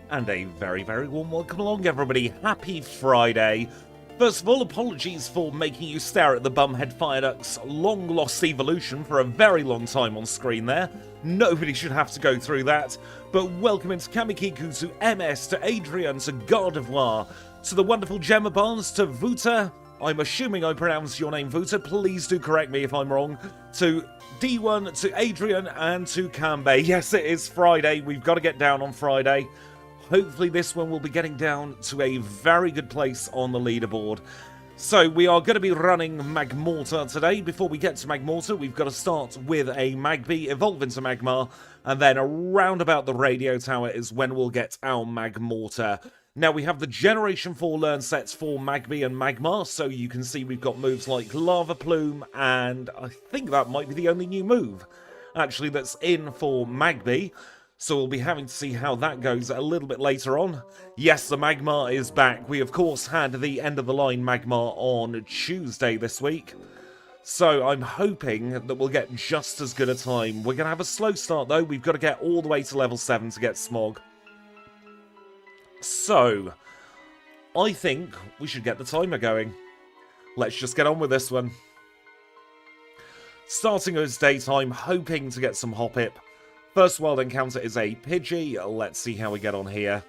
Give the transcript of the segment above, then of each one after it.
And a very, very warm welcome along, everybody. Happy Friday. First of all, apologies for making you stare at the Bumhead Fireduck's long-lost evolution for a very long time on screen there. Nobody should have to go through that. But welcome into Kamikiku, to MS, to Adrian, to Gardevoir, to the wonderful Gemma Barnes, to Vuta. I'm assuming I pronounced your name Vuta. Please do correct me if I'm wrong. To D1, to Adrian, and to Kambe. Yes, it is Friday. We've got to get down on Friday. Hopefully this one will be getting down to a very good place on the leaderboard. So we are going to be running Magmortar today. Before we get to Magmortar, we've got to start with a Magby, evolve into Magmar, and then around about the radio tower is when we'll get our Magmortar. Now we have the Generation 4 learn sets for Magby and Magmar, so you can see we've got moves like Lava Plume, and I think that might be the only new move actually that's in for Magby. So we'll be having to see how that goes a little bit later on. Yes, the Magmar is back. We, of course, had the end-of-the-line Magmar on Tuesday this week. So I'm hoping that we'll get just as good a time. We're going to have a slow start, though. We've got to get all the way to level 7 to get Smog. So, I think we should get the timer going. Let's just get on with this one. Starting as daytime, hoping to get some Hoppip. First wild encounter is a Pidgey. Let's see how we get on here.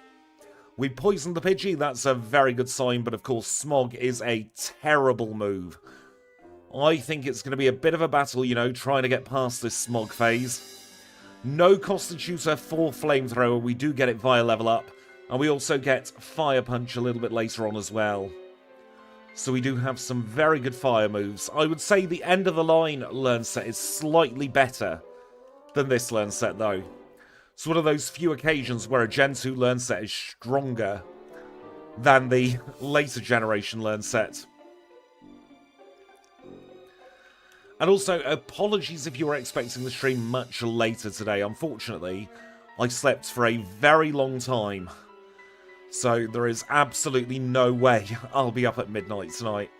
We poisoned the Pidgey. That's a very good sign, but of course Smog is a terrible move. I think it's going to be a bit of a battle, you know, trying to get past this Smog phase. No Constitutor for Flamethrower. We do get it via level up. And we also get Fire Punch a little bit later on as well. So we do have some very good fire moves. I would say the end of the line learn set is slightly better than this learn set, though. It's one of those few occasions where a Gen 2 learn set is stronger than the later generation learn set. And also, apologies if you were expecting the stream much later today. Unfortunately, I slept for a very long time. So there is absolutely no way I'll be up at midnight tonight.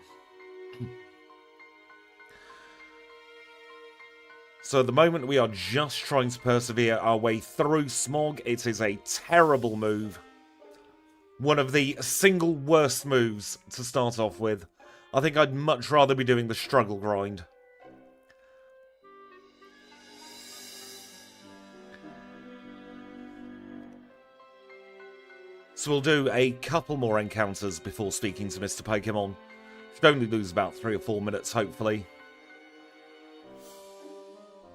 So at the moment we are just trying to persevere our way through Smog. It is a terrible move. One of the single worst moves to start off with. I think I'd much rather be doing the struggle grind. So we'll do a couple more encounters before speaking to Mr. Pokémon. Should only lose about 3 or 4 minutes, hopefully.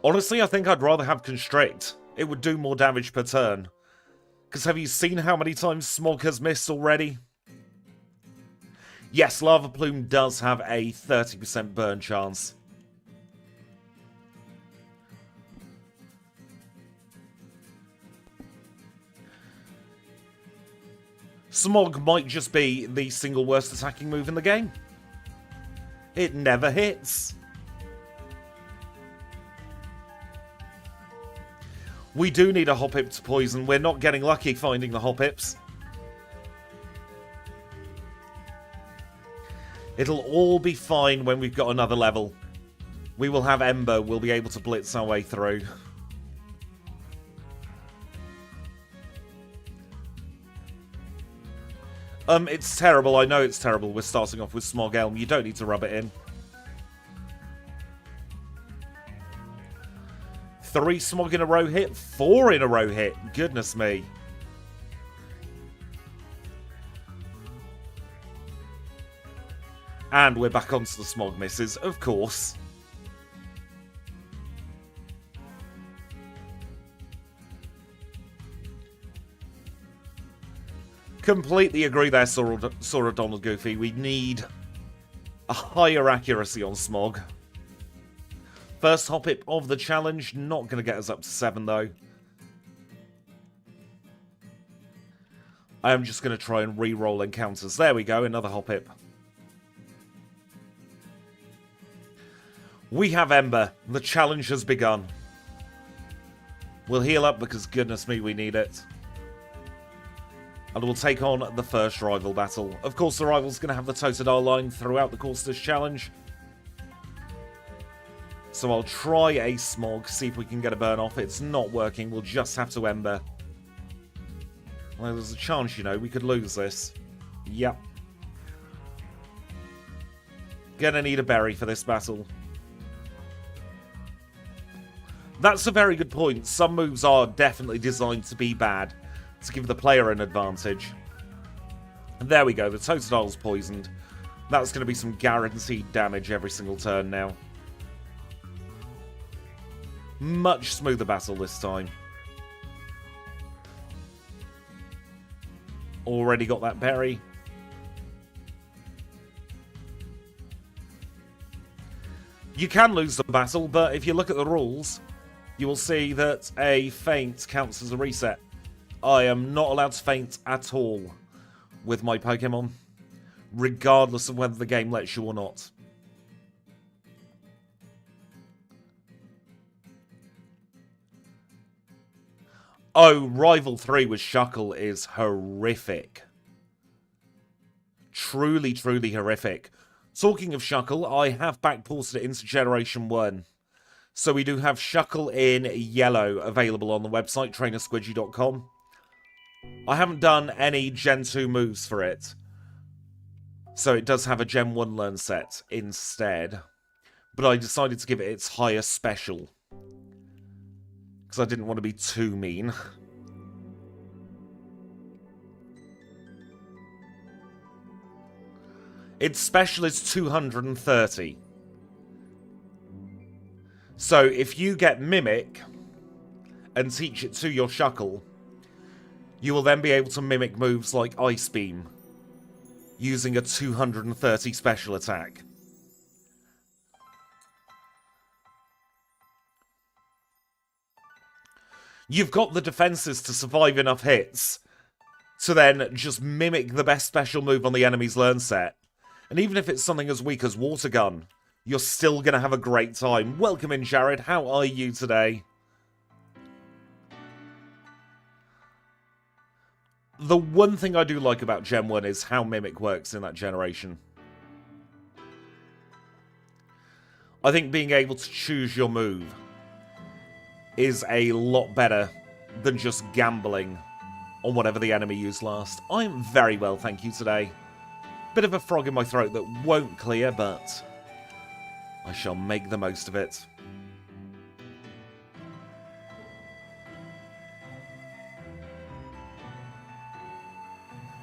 Honestly, I think I'd rather have Constrict. It would do more damage per turn. Because have you seen how many times Smog has missed already? Yes, Lava Plume does have a 30% burn chance. Smog might just be the single worst attacking move in the game. It never hits. We do need a Hoppip to poison. We're not getting lucky finding the Hoppips. It'll all be fine when we've got another level. We will have Ember. We'll be able to blitz our way through. It's terrible. I know it's terrible. We're starting off with Smog Elm. You don't need to rub it in. 3 Smog in a row hit, 4 in a row hit. Goodness me. And we're back onto the Smog misses, of course. Completely agree there, Sora Donald Goofy. We need a higher accuracy on Smog. First Hoppip of the challenge, not going to get us up to 7 though. I am just going to try and re-roll encounters. There we go, another Hoppip. We have Ember. The challenge has begun. We'll heal up because goodness me, we need it. And we'll take on the first rival battle. Of course, the rival's going to have the Totodile line throughout the course of this challenge. So I'll try a Smog, see if we can get a burn off. It's not working, we'll just have to Ember. Well, there's a chance, you know, we could lose this. Yep. Gonna need a berry for this battle. That's a very good point. Some moves are definitely designed to be bad, to give the player an advantage. And there we go, the Totodile's poisoned. That's going to be some guaranteed damage every single turn now. Much smoother battle this time. Already got that berry. You can lose the battle, but if you look at the rules, you will see that a feint counts as a reset. I am not allowed to feint at all with my Pokemon, regardless of whether the game lets you or not. Oh, Rival 3 with Shuckle is horrific. Truly, truly horrific. Talking of Shuckle, I have backported it into Generation 1. So we do have Shuckle in yellow available on the website, trainersquidgy.com. I haven't done any Gen 2 moves for it. So it does have a Gen 1 learn set instead. But I decided to give it its highest special. Because I didn't want to be too mean. Its special is 230. So if you get Mimic and teach it to your Shuckle, you will then be able to mimic moves like Ice Beam using a 230 special attack. You've got the defenses to survive enough hits to then just mimic the best special move on the enemy's learn set. And even if it's something as weak as Water Gun, you're still going to have a great time. Welcome in, Jared. How are you today? The one thing I do like about Gen 1 is how Mimic works in that generation. I think being able to choose your move is a lot better than just gambling on whatever the enemy used last. I'm very well, thank you, today. Bit of a frog in my throat that won't clear, but I shall make the most of it.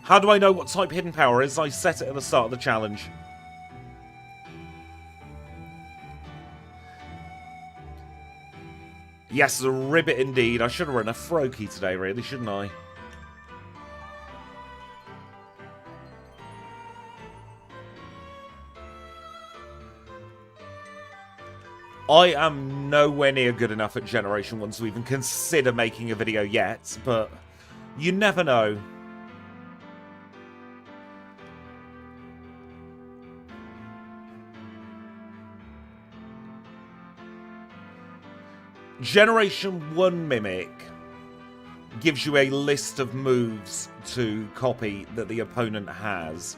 How do I know what type Hidden Power is? I set it at the start of the challenge. Yes, a ribbit indeed. I should have run a Froakie today, really, shouldn't I? I am nowhere near good enough at Generation 1 to even consider making a video yet, but you never know. Generation 1 Mimic gives you a list of moves to copy that the opponent has.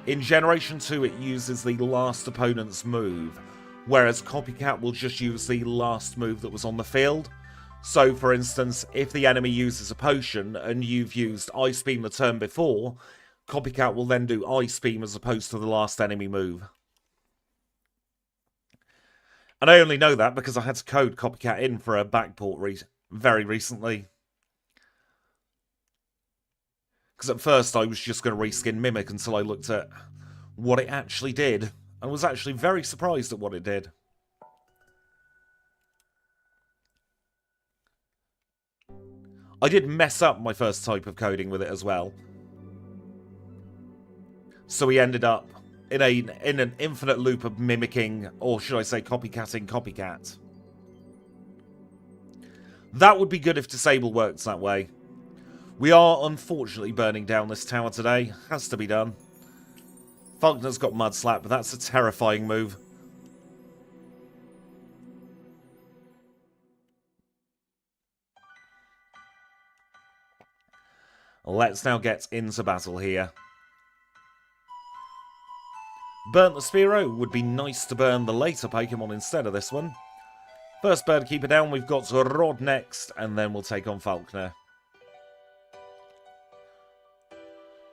In Generation 2 it uses the last opponent's move, whereas Copycat will just use the last move that was on the field. So, for instance, if the enemy uses a potion and you've used Ice Beam the turn before, Copycat will then do Ice Beam as opposed to the last enemy move. And I only know that because I had to code Copycat in for a backport very recently. Because at first I was just going to reskin Mimic until I looked at what it actually did. And was actually very surprised at what it did. I did mess up my first type of coding with it as well. So we ended up in an infinite loop of mimicking, or should I say copycatting Copycat. That would be good if Disable works that way. We are unfortunately burning down this tower today. Has to be done. Falkner's got Mud Slap, but that's a terrifying move. Let's now get into battle here. Burnt the Spearow. Would be nice to burn the later Pokemon instead of this one. First bird keeper down, we've got Rod next, and then we'll take on Falkner.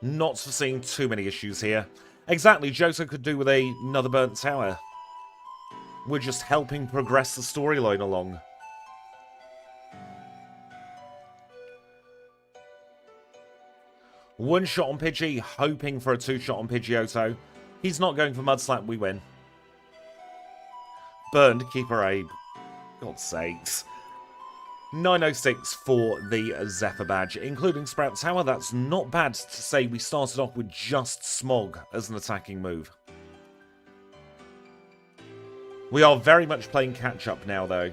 Not foreseeing too many issues here. Exactly, Johto could do with another burnt tower. We're just helping progress the storyline along. One shot on Pidgey, hoping for a two shot on Pidgeotto. He's not going for Mudslap, we win. Burned, Keeper Abe. God's sakes. 906 for the Zephyr badge, including Sprout Tower. That's not bad to say we started off with just Smog as an attacking move. We are very much playing catch-up now, though.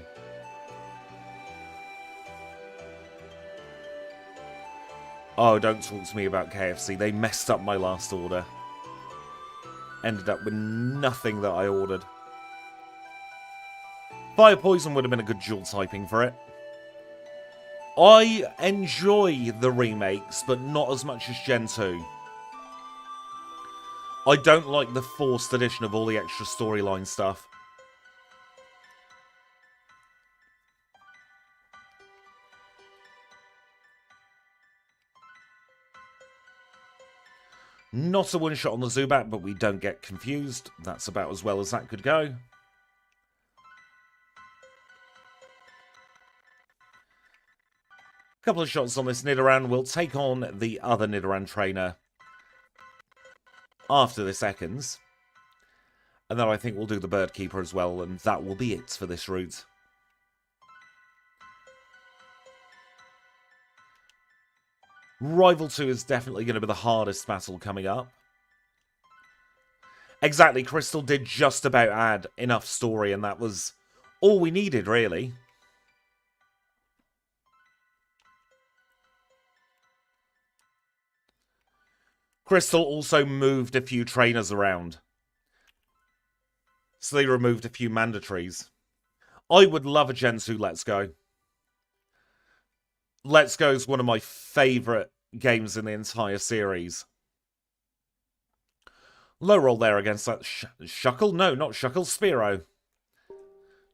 Oh, don't talk to me about KFC. They messed up my last order. Ended up with nothing that I ordered. Fire Poison would have been a good dual typing for it. I enjoy the remakes, but not as much as Gen 2. I don't like the forced addition of all the extra storyline stuff. Not a one-shot on the Zubat, but we don't get confused. That's about as well as that could go. Couple of shots on this Nidoran. We'll take on the other Nidoran trainer after this Ekans. And then I think we'll do the Bird Keeper as well, and that will be it for this route. Rival 2 is definitely going to be the hardest battle coming up. Exactly, Crystal did just about add enough story, and that was all we needed, really. Crystal also moved a few trainers around. So they removed a few mandatories. I would love a Gen 2 Let's Go. Let's Go is one of my favourite games in the entire series. Low roll there against that Shuckle? No, not Shuckle, Spearow.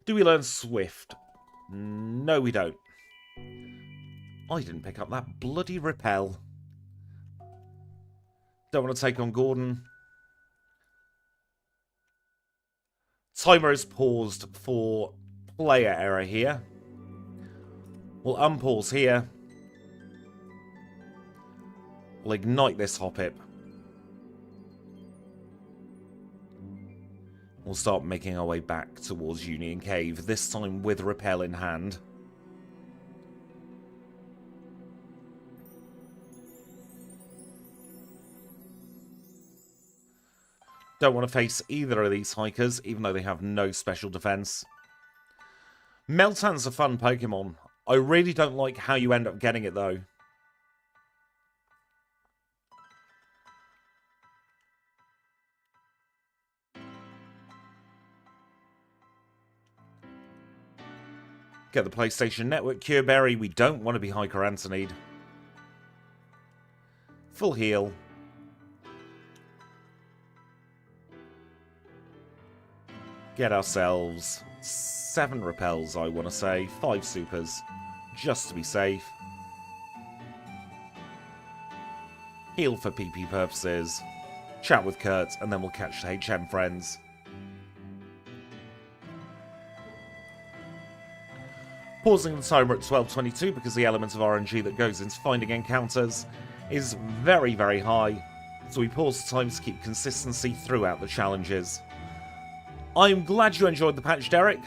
Do we learn Swift? No, we don't. I didn't pick up that bloody Repel. Don't want to take on Gordon. Timer is paused for player error here. We'll unpause here. We'll ignite this Hoppip. We'll start making our way back towards Union Cave, this time with Repel in hand. Don't want to face either of these hikers, even though they have no special defense. Meltan's a fun Pokemon. I really don't like how you end up getting it, though. Get the PlayStation Network Cure Berry. We don't want to be Hiker Antonide. Full heal. Get ourselves 7 repels, I want to say. 5 supers, just to be safe. Heal for PP purposes. Chat with Kurt, and then we'll catch the HM friends. Pausing the timer at 12:22 because the element of RNG that goes into finding encounters is very, very high. So we pause the time to keep consistency throughout the challenges. I'm glad you enjoyed the patch, Derek.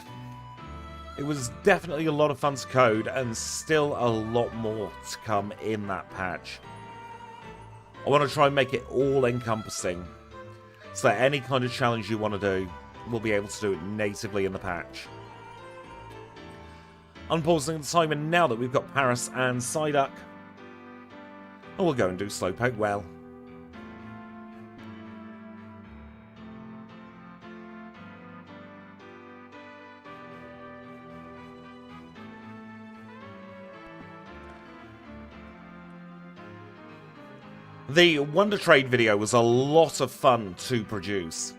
It was definitely a lot of fun to code, and still a lot more to come in that patch. I want to try and make it all-encompassing, so that any kind of challenge you want to do, we'll be able to do it natively in the patch. Unpausing the timer now that we've got Paris and Psyduck. And we'll go and do Slowpoke well. The Wonder Trade video was a lot of fun to produce.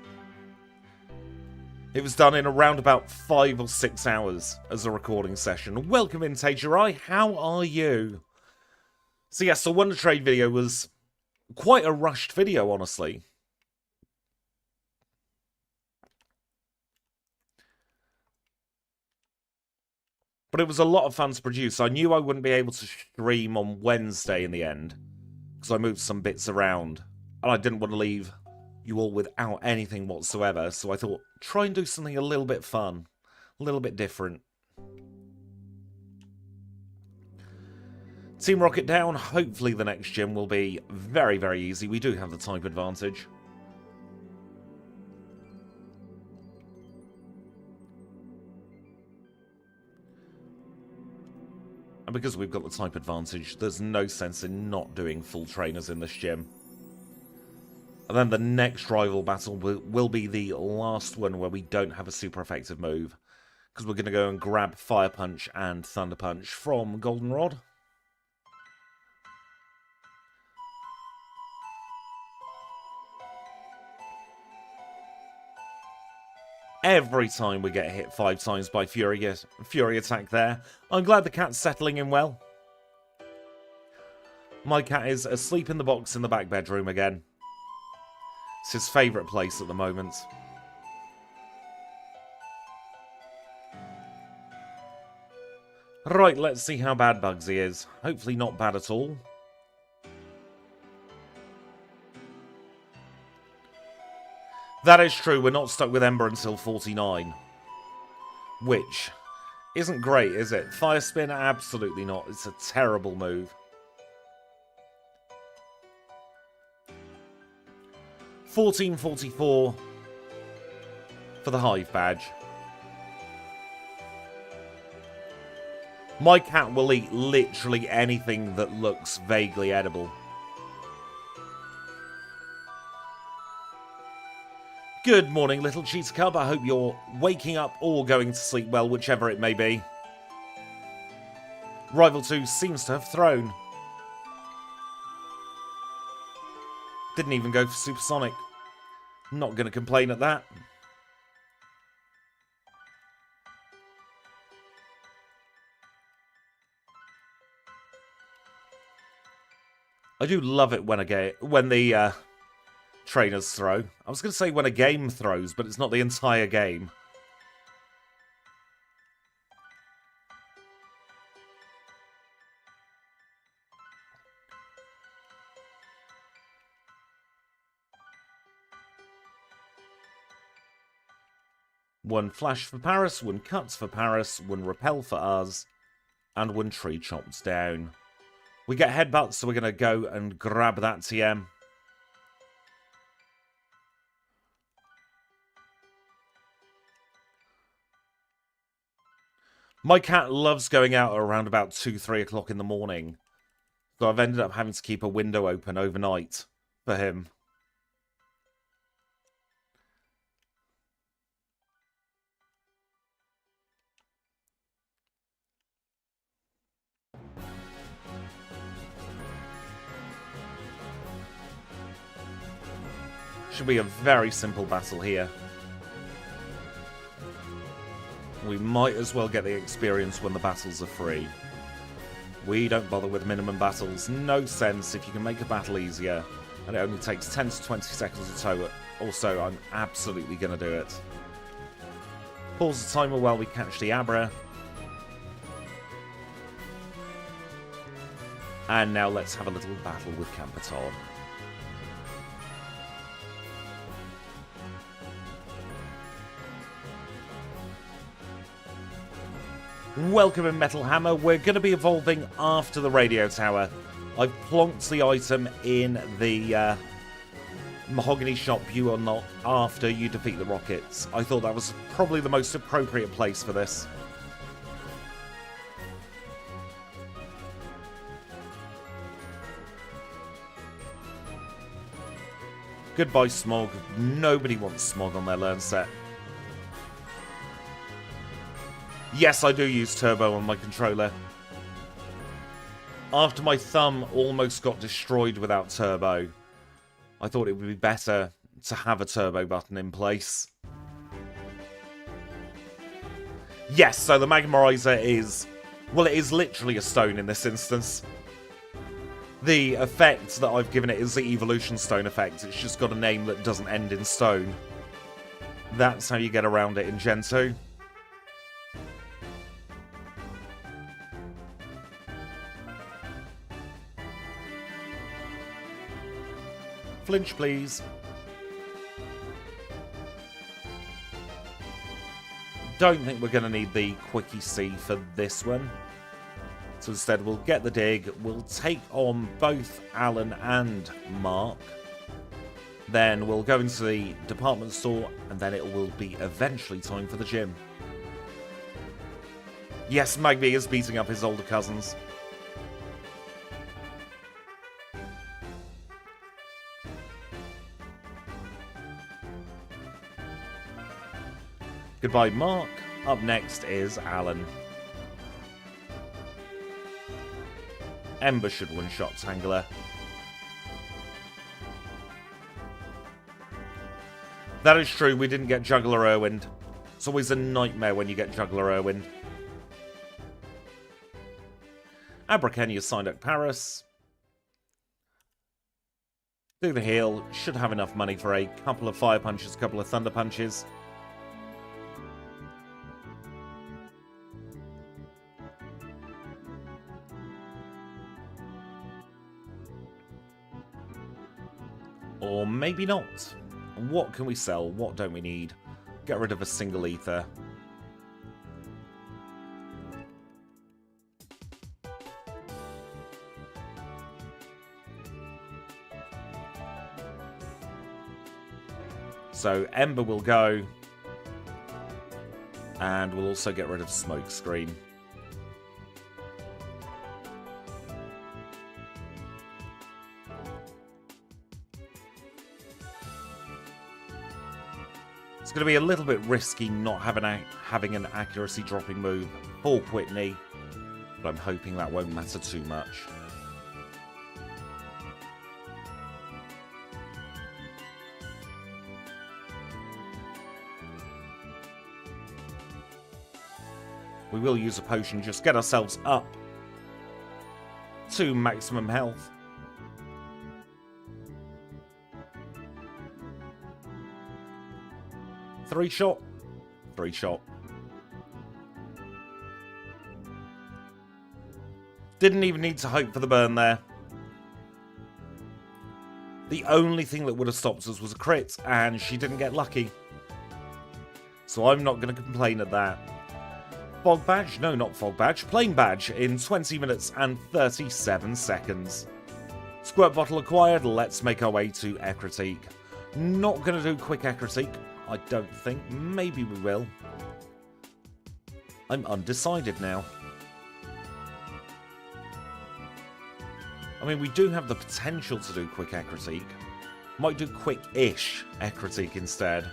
It was done in around about 5 or 6 hours as a recording session. Welcome in, Tajurai. How are you? So yes, the Wonder Trade video was Quite a rushed video, honestly. But it was a lot of fun to produce. I knew I wouldn't be able to stream on Wednesday in the end, because I moved some bits around, and I didn't want to leave you all without anything whatsoever, so I thought, try and do something a little bit fun, a little bit different. Team Rocket down. Hopefully the next gym will be very, very easy. We do have the type advantage. And because we've got the type advantage, there's no sense in not doing full trainers in this gym. And then the next rival battle will be the last one where we don't have a super effective move. Because we're going to go and grab Fire Punch and Thunder Punch from Goldenrod. Every time we get hit 5 times by Fury attack there. I'm glad the cat's settling in well. My cat is asleep in the box in the back bedroom again. It's his favourite place at the moment. Right, let's see how bad Bugsy is. Hopefully not bad at all. That is true, we're not stuck with Ember until 49. Which isn't great, is it? Fire Spin? Absolutely not. It's a terrible move. 1444 for the Hive badge. My cat will eat literally anything that looks vaguely edible. Good morning, little cheetah cub. I hope you're waking up or going to sleep well, whichever it may be. Rival 2 seems to have thrown. Didn't even go for Supersonic. Not going to complain at that. I do love it when the trainers throw. I was going to say when a game throws, but it's not the entire game. One flash for Paris, one cuts for Paris, one repel for us, and one tree chops down. We get headbutts, so we're going to go and grab that TM. My cat loves going out around about 2, 3 o'clock in the morning. So I've ended up having to keep a window open overnight for him. Should be a very simple battle here. We might as well get the experience when the battles are free. We don't bother with minimum battles. No sense if you can make a battle easier. And it only takes 10 to 20 seconds to tow it. Also, I'm absolutely going to do it. Pause the timer while we catch the Abra. And now let's have a little battle with Camperton. Welcome in Metal Hammer. We're going to be evolving after the radio tower. I've plonked the item in the mahogany shop you unlock after you defeat the rockets. I thought that was probably the most appropriate place for this. Goodbye, Smog. Nobody wants Smog on their learn set. Yes, I do use turbo on my controller. After my thumb almost got destroyed without turbo, I thought it would be better to have a turbo button in place. Yes, so the Magmorizer is... well, it is literally a stone in this instance. The effect that I've given it is the Evolution Stone effect. It's just got a name that doesn't end in stone. That's how you get around it in Gen 2. Flinch, please. Don't think we're going to need the Quickie C for this one. So instead we'll get the dig, we'll take on both Alan and Mark. Then we'll go into the department store, and then it will be eventually time for the gym. Yes, Magby is beating up his older cousins. Goodbye, Mark. Up next is Alan. Ember should one-shot Tangler. That is true, we didn't get Juggler Irwind. It's always a nightmare when you get Juggler Irwind. Abracania Psyduck Paris. Do the heal. Should have enough money for a couple of Fire Punches, a couple of Thunder Punches. Or maybe not. What can we sell? What don't we need? Get rid of a single ether. So Ember will go. And we'll also get rid of Smokescreen. It's going to be a little bit risky not having an accuracy dropping move for Whitney, but I'm hoping that won't matter too much. We will use a potion, just get ourselves up to maximum health. Three shot. Didn't even need to hope for the burn there. The only thing that would have stopped us was a crit, and she didn't get lucky. So I'm not going to complain at that. Fog badge? No, not fog badge. Plain badge in 20 minutes and 37 seconds. Squirt bottle acquired. Let's make our way to Ecruteak. Not going to do quick Ecruteak. I don't think. Maybe we will. I'm undecided now. I mean, we do have the potential to do quick Ecruteak. Might do quick-ish Ecruteak instead.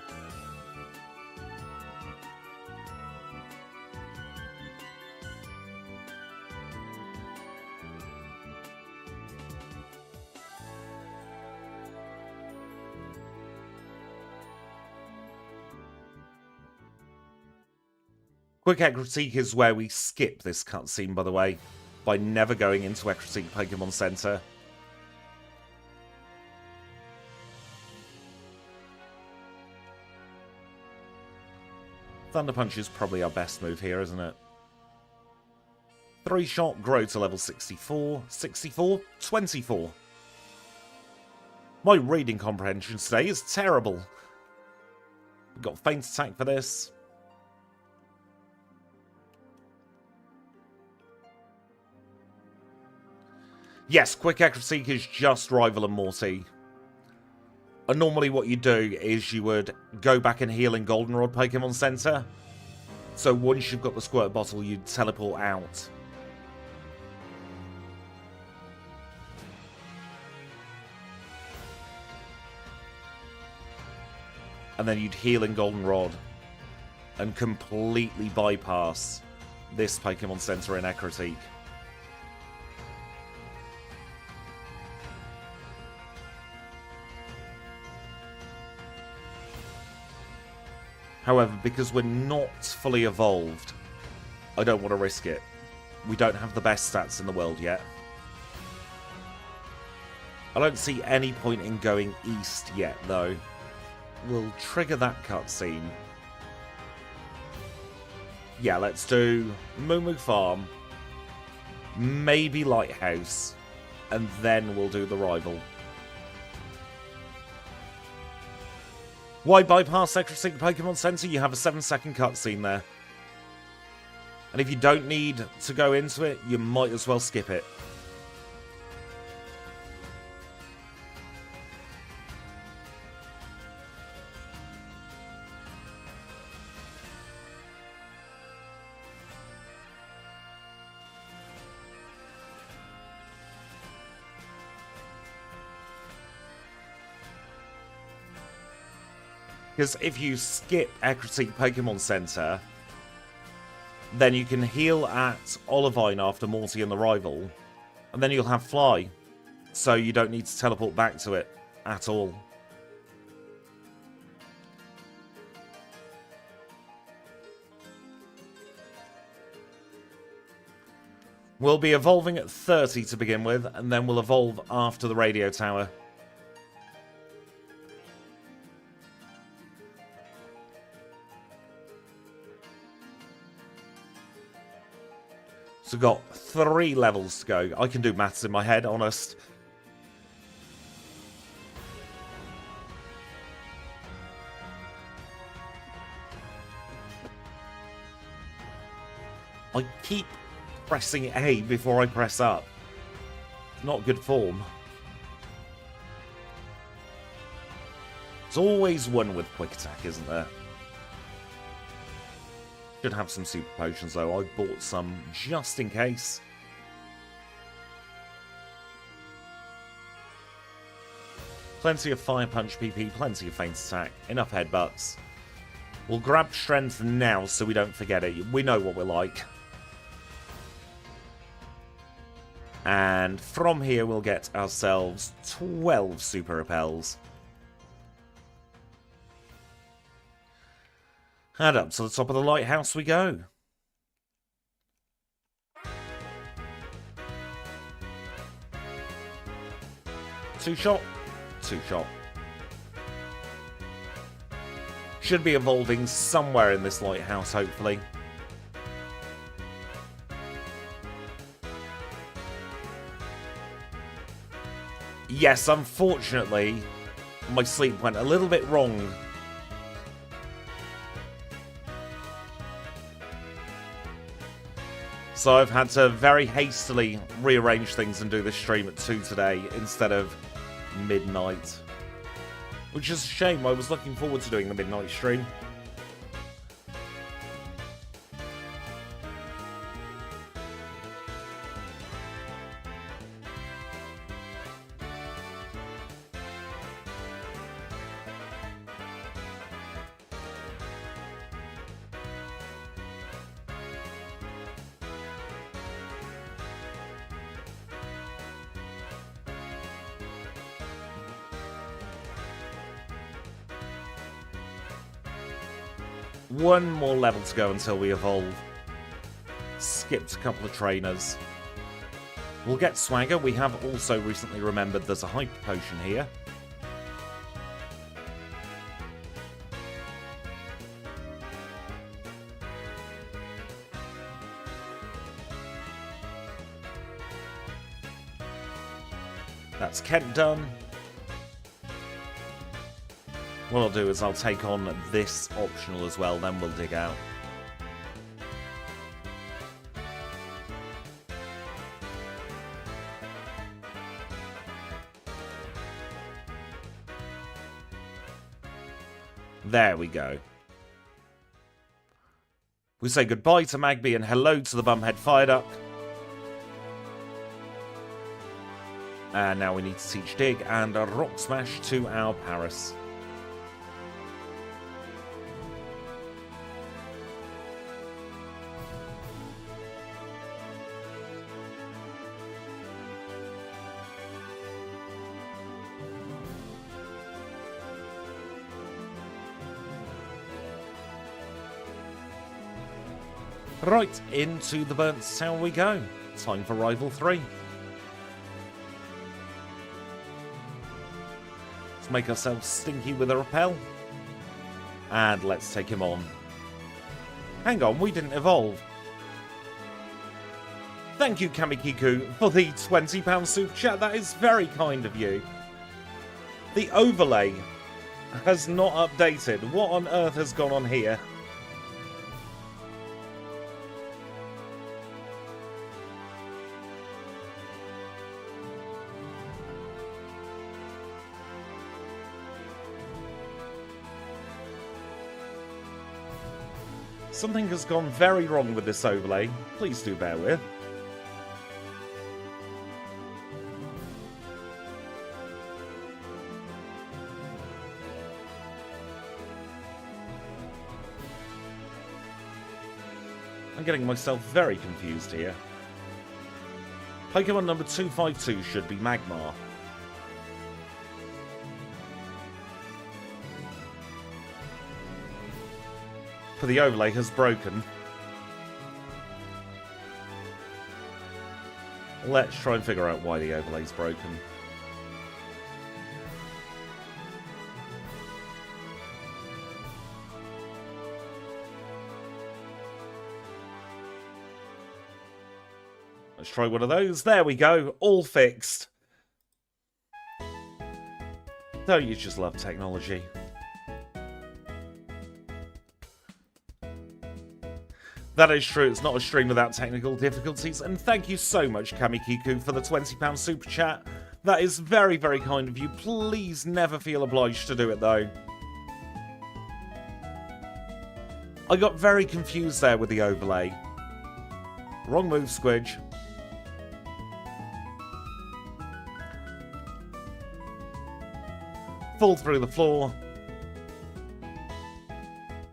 Quick Ecruteak is where we skip this cutscene, by the way, by never going into Ecruteak Pokemon Center. Thunder Punch is probably our best move here, isn't it? 3-shot, grow to level 64. 64? 24. My reading comprehension today is terrible. We've got Feint Attack for this. Yes, Quick Ecruteak is just Rival and Morty. And normally what you do is you would go back and heal in Goldenrod Pokemon Center. So once you've got the Squirt Bottle, you'd teleport out. And then you'd heal in Goldenrod and completely bypass this Pokemon Center in Ecruteak. However, because we're not fully evolved, I don't want to risk it. We don't have the best stats in the world yet. I don't see any point in going east yet, though. We'll trigger that cutscene. Yeah, let's do Moo Farm, maybe Lighthouse, and then we'll do the rival. Why bypass Electric Pokemon Center? You have a 7-second cutscene there. And if you don't need to go into it, you might as well skip it. Because if you skip Electric Pokemon Center, then you can heal at Olivine after Morty and the rival, and then you'll have Fly, so you don't need to teleport back to it at all. We'll be evolving at 30 to begin with, and then we'll evolve after the radio tower. So we've got 3 levels to go. I can do maths in my head, honest. I keep pressing A before I press up. Not good form. There's always one with quick attack, isn't there? Should have some super potions though. I bought some just in case. Plenty of Fire Punch PP, plenty of Feint Attack, enough headbutts. We'll grab Strength now so we don't forget it. We know what we're like. And from here we'll get ourselves 12 Super Repels. And up to the top of the lighthouse we go. Two shot. Should be evolving somewhere in this lighthouse, hopefully. Yes, unfortunately, my sleep went a little bit wrong. So I've had to very hastily rearrange things and do this stream at 2 today instead of midnight. Which is a shame, I was looking forward to doing the midnight stream. One more level to go until we evolve. Skipped a couple of trainers. We'll get Swagger. We have also recently remembered there's a Hyper Potion here. That's Kent done. What I'll do is I'll take on this optional as well, then we'll dig out. There we go. We say goodbye to Magby and hello to the Bumhead Fireduck. And now we need to teach Dig and a Rock Smash to our Paris. Right, into the Burnt Town we go. Time for Rival 3. Let's make ourselves stinky with a repel. And let's take him on. Hang on, we didn't evolve. Thank you, Kamikiku, for the £20 super chat. That is very kind of you. The overlay has not updated. What on earth has gone on here? Something has gone very wrong with this overlay. Please do bear with. I'm getting myself very confused here. Pokemon number 252 should be Magmar. For the overlay has broken. Let's try and figure out why the overlay's broken. Let's try one of those. There we go. All fixed. Don't you just love technology? That is true. It's not a stream without technical difficulties. And thank you so much, Kamikiku, for the £20 super chat. That is very, very kind of you. Please never feel obliged to do it, though. I got very confused there with the overlay. Wrong move, Squidge. Fall through the floor.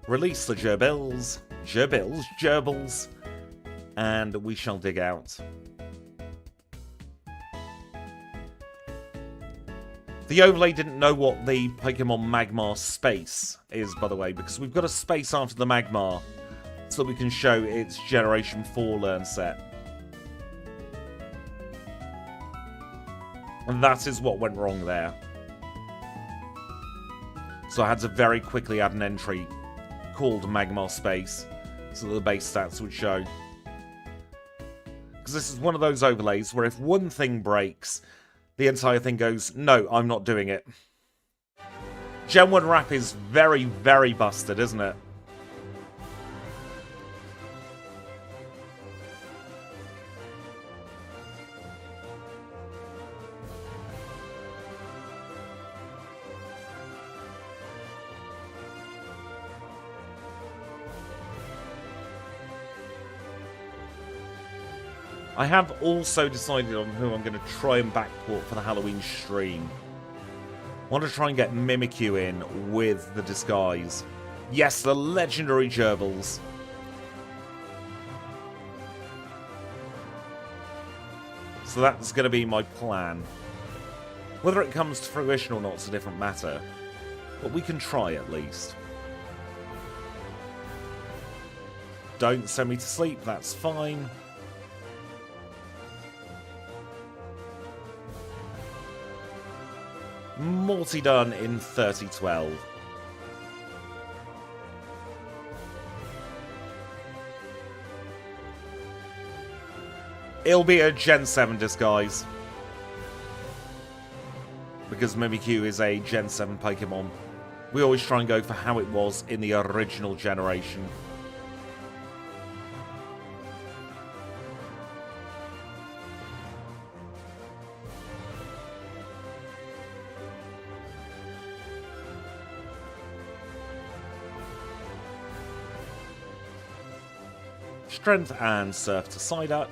Release the gerbils. Gerbils. And we shall dig out. The overlay didn't know what the Pokemon Magmar space is, by the way, because we've got a space after the Magmar so that we can show its Generation 4 learn set. And that is what went wrong there. So I had to very quickly add an entry called Magmar Space so that the base stats would show. Because this is one of those overlays where if one thing breaks, the entire thing goes, no, I'm not doing it. Gen 1 wrap is very, very busted, isn't it? I have also decided on who I'm going to try and backport for the Halloween stream. I want to try and get Mimikyu in with the disguise. Yes, the legendary gerbils. So that's going to be my plan. Whether it comes to fruition or not is a different matter. But we can try at least. Don't send me to sleep, that's fine. Morty done in 3012. It'll be a Gen 7 disguise. Because Mimikyu is a Gen 7 Pokemon. We always try and go for how it was in the original generation. Strength and Surf to Psyduck.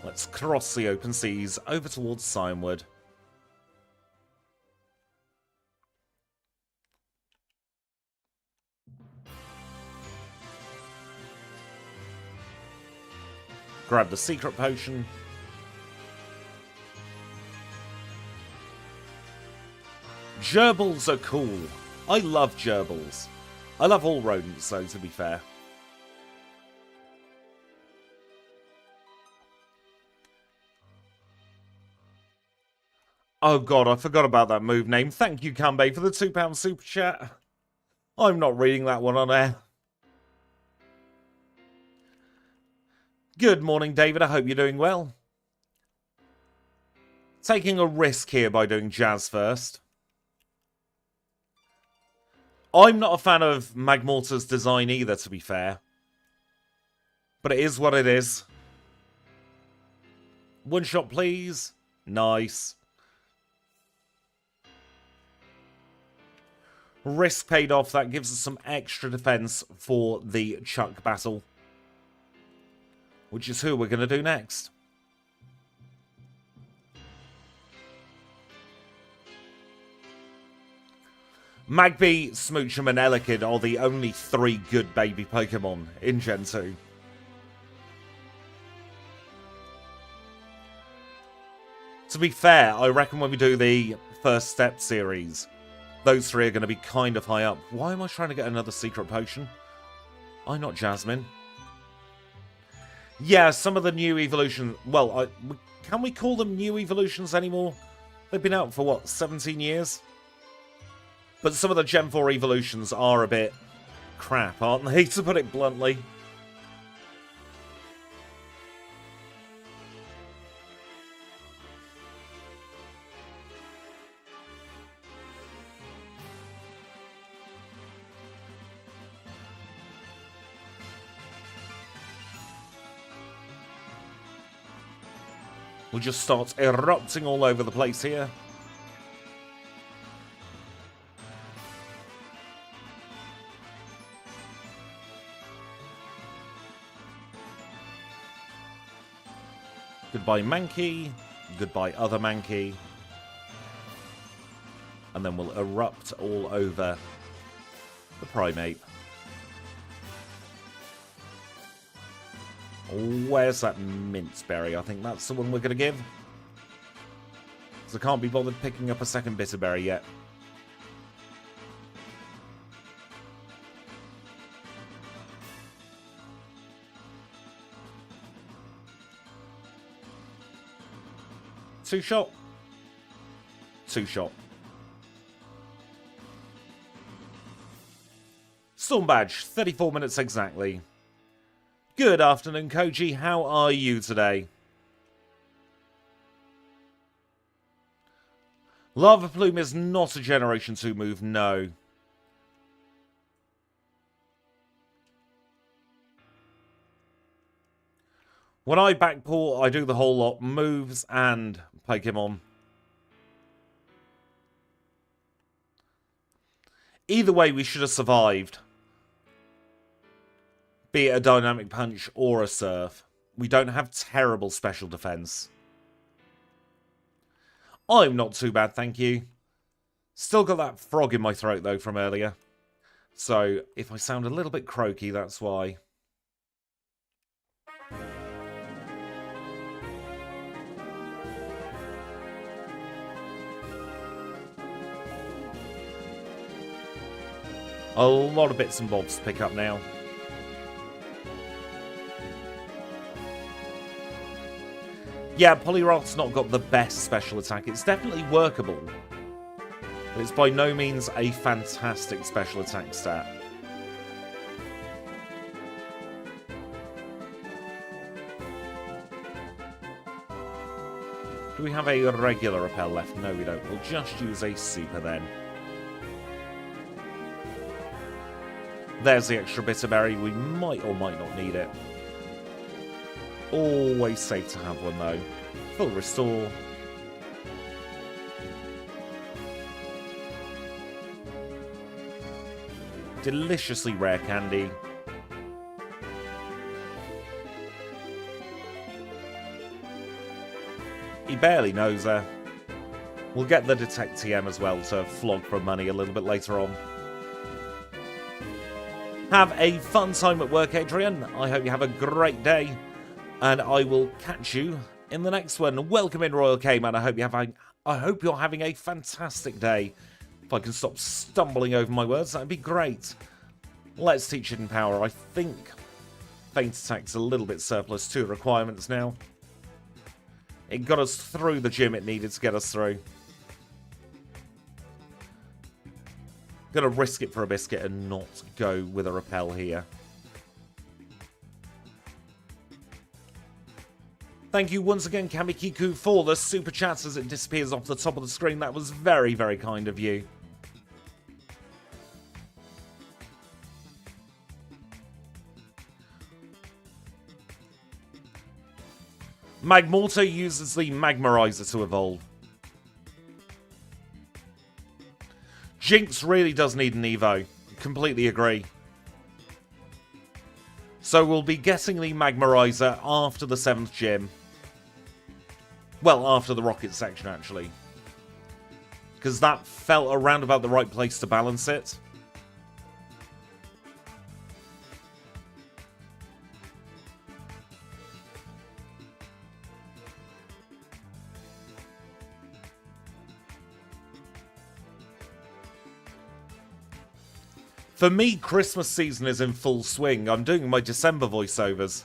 Let's cross the open seas over towards Cianwood. Grab the secret potion. Gerbils are cool. I love gerbils. I love all rodents, though, to be fair. Oh god, I forgot about that move name. Thank you, Kanbei, for the £2 super chat. I'm not reading that one on air. Good morning, David. I hope you're doing well. Taking a risk here by doing Jazz first. I'm not a fan of Magmortar's design either, to be fair. But it is what it is. One shot, please. Nice. Risk paid off. That gives us some extra defense for the Chuck battle. Which is who we're going to do next. Magby, Smoochum, and Elekid are the only 3 good baby Pokemon in Gen 2. To be fair, I reckon when we do the First Step series, those 3 are going to be kind of high up. Why am I trying to get another secret potion? I'm not Jasmine. Yeah, some of the new evolutions... Well, can we call them new evolutions anymore? They've been out for, what, 17 years? But some of the Gen 4 evolutions are a bit crap, aren't they, to put it bluntly? We'll just start erupting all over the place here. Goodbye, Mankey. Goodbye, other Mankey. And then we'll erupt all over the Primate. Where's that Minceberry? I think that's the one we're going to give. Because I can't be bothered picking up a second Bitterberry yet. Two shot. Two shot. Storm Badge, 34 minutes exactly. Good afternoon, Koji. How are you today? Lava Plume is not a Generation 2 move, no. When I backport, I do the whole lot, moves and Pokemon. Either way, we should have survived. Be it a Dynamic Punch or a Surf. We don't have terrible special defense. I'm not too bad, thank you. Still got that frog in my throat, though, from earlier. So, if I sound a little bit croaky, that's why. A lot of bits and bobs to pick up now. Yeah, Poliwrath's not got the best special attack. It's definitely workable. But it's by no means a fantastic special attack stat. Do we have a regular repel left? No, we don't. We'll just use a super then. There's the extra Bitterberry. We might or might not need it. Always safe to have one, though. Full restore. Deliciously rare candy. He barely knows her. We'll get the Detect TM as well to flog for money a little bit later on. Have a fun time at work, Adrian. I hope you have a great day. And I will catch you in the next one. Welcome in, Royal K-Man. I hope you're having a fantastic day. If I can stop stumbling over my words, that'd be great. Let's teach Hidden Power. I think Feint Attack's a little bit surplus to requirements now. It got us through the gym it needed to get us through. Gonna risk it for a biscuit and not go with a repel here. Thank you once again, Kamikiku, for the super chat as it disappears off the top of the screen. That was very, very kind of you. Magmortar uses the Magmorizer to evolve. Jinx really does need an Evo. Completely agree. So we'll be getting the Magmorizer after the 7th gym. Well, after the rocket section, actually. Because that felt around about the right place to balance it. For me, Christmas season is in full swing. I'm doing my December voiceovers.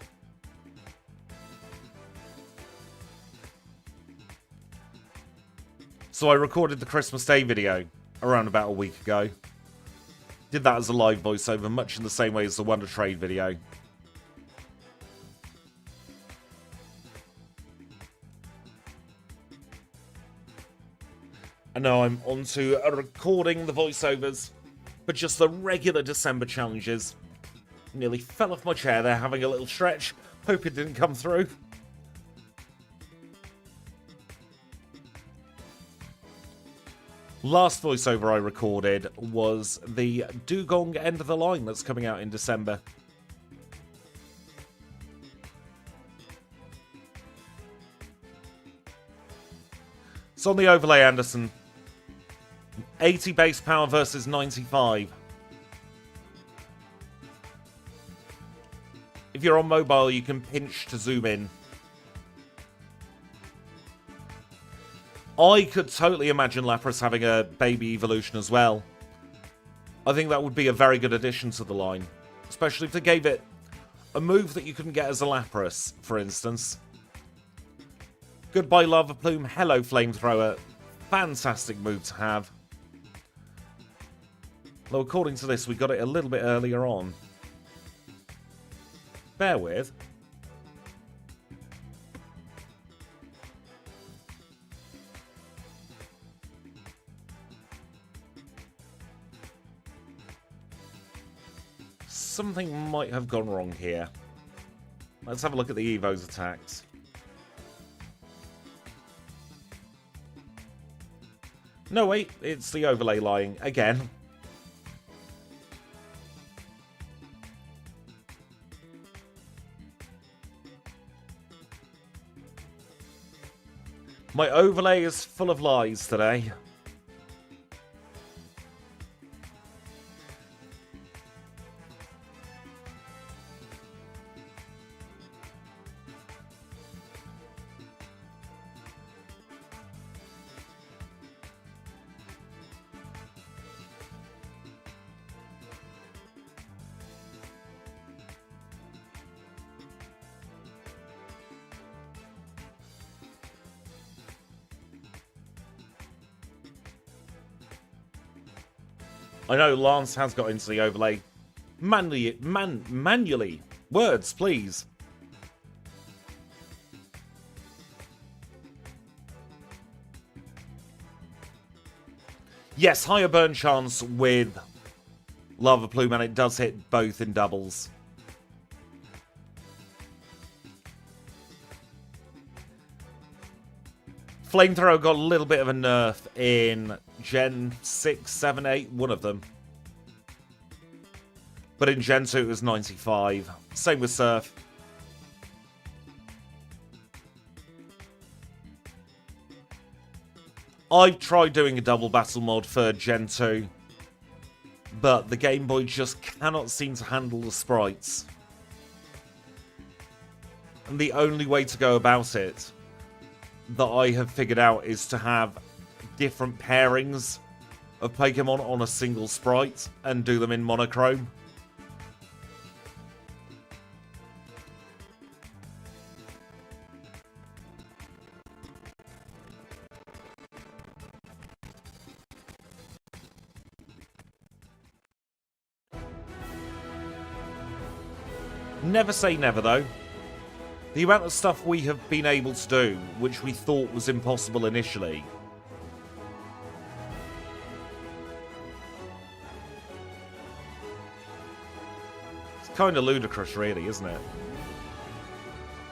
So I recorded the Christmas Day video around about a week ago. Did that as a live voiceover, much in the same way as the Wonder Trade video. And now I'm on to recording the voiceovers, but just the regular December challenges. Nearly fell off my chair there having a little stretch. Hope it didn't come through. Last voiceover I recorded was the Dugong End of the Line that's coming out in December. It's on the overlay, Anderson. 80 base power versus 95. If you're on mobile, you can pinch to zoom in. I could totally imagine Lapras having a baby evolution as well. I think that would be a very good addition to the line. Especially if they gave it a move that you couldn't get as a Lapras, for instance. Goodbye, Lava Plume. Hello, Flamethrower. Fantastic move to have. Though according to this, we got it a little bit earlier on. Bear with. Something might have gone wrong here. Let's have a look at the Evo's attacks. No, wait, it's the overlay lying again. My overlay is full of lies today. I know Lance has got into the overlay. Manually. Words, please. Yes, higher burn chance with Lava Plume, and it does hit both in doubles. Flamethrower got a little bit of a nerf in Gen 6, 7, 8, one of them. But in Gen 2 it was 95. Same with Surf. I've tried doing a double battle mod for Gen 2, but the Game Boy just cannot seem to handle the sprites. And the only way to go about it that I have figured out is to have different pairings of Pokemon on a single sprite and do them in monochrome. Never say never, though. The amount of stuff we have been able to do, which we thought was impossible initially. It's kind of ludicrous, really, isn't it?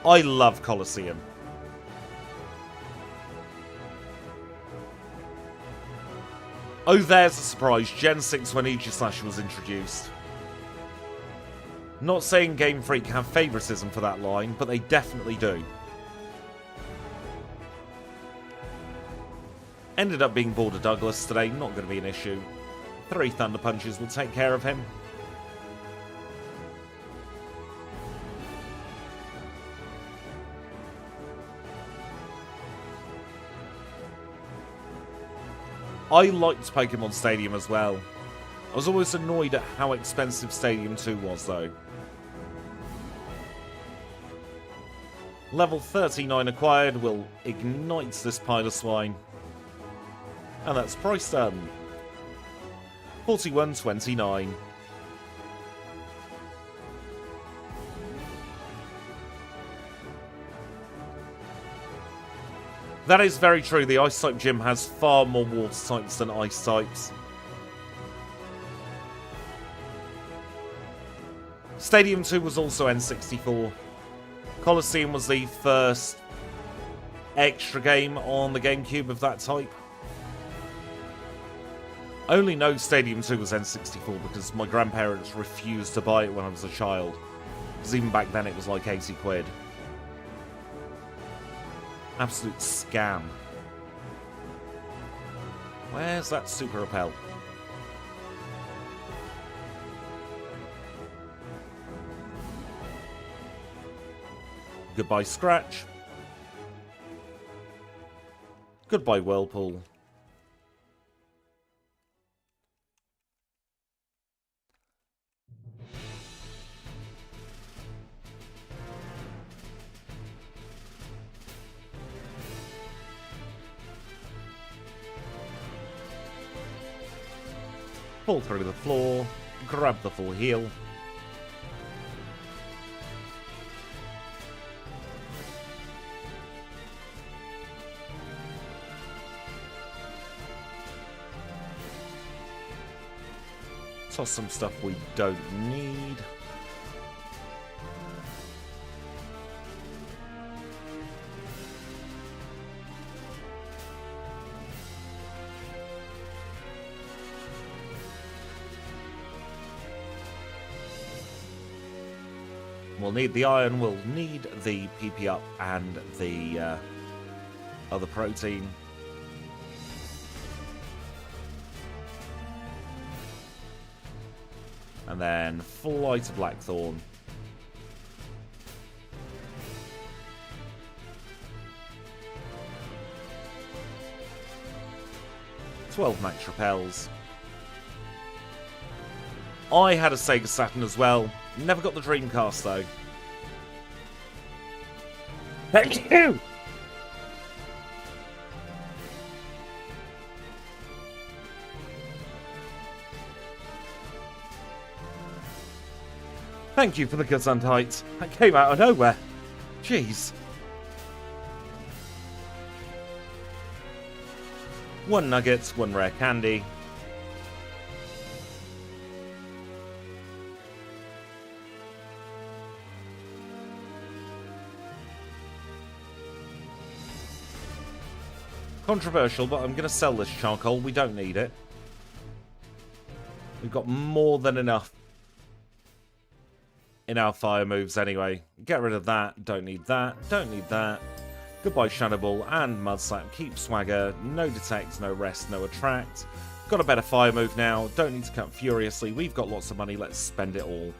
I love Colosseum. Oh, there's a surprise. Gen 6 when Aegislash was introduced. Not saying Game Freak have favoritism for that line, but they definitely do. Ended up being Border Douglas today, not going to be an issue. 3 Thunder Punches will take care of him. I liked Pokemon Stadium as well. I was always annoyed at how expensive Stadium 2 was, though. Level 39 acquired will ignite this pile of swine. And that's price done. 41.29. That is very true. The Ice type gym has far more water types than ice types. Stadium 2 was also N64. Colosseum was the first extra game on the GameCube of that type. I only know Stadium 2 was N64 because my grandparents refused to buy it when I was a child. Because even back then it was like 80 quid. Absolute scam. Where's that Super Repel? Goodbye, Scratch. Goodbye, Whirlpool. Fall through the floor. Grab the full heal. Toss some stuff we don't need. We'll need the iron, we'll need the PP up and the other protein. And then Fly to Blackthorn. $12 max repels. I had a Sega Saturn as well. Never got the Dreamcast though. Thank you! Thank you for the Gesundheit. That came out of nowhere. Jeez. 1 nugget, 1 rare candy. Controversial, but I'm going to sell this charcoal. We don't need it. We've got more than enough in our fire moves anyway. Get rid of that. Don't need that. Don't need that. Goodbye Shadow Ball and Mud Slap. Keep Swagger. No Detect, no Rest, no Attract. Got a better fire move now. Don't need to cut furiously. We've got lots of money. Let's spend it all.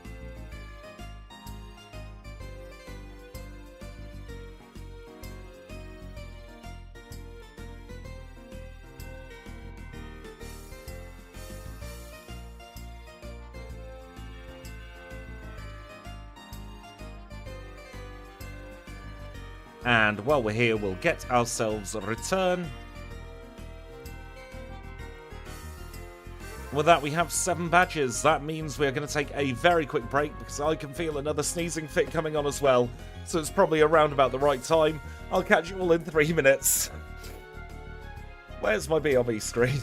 And while we're here, we'll get ourselves a return. With that, we have 7 badges. That means we're going to take a very quick break because I can feel another sneezing fit coming on as well. So it's probably around about the right time. I'll catch you all in 3 minutes. Where's my BRB screen?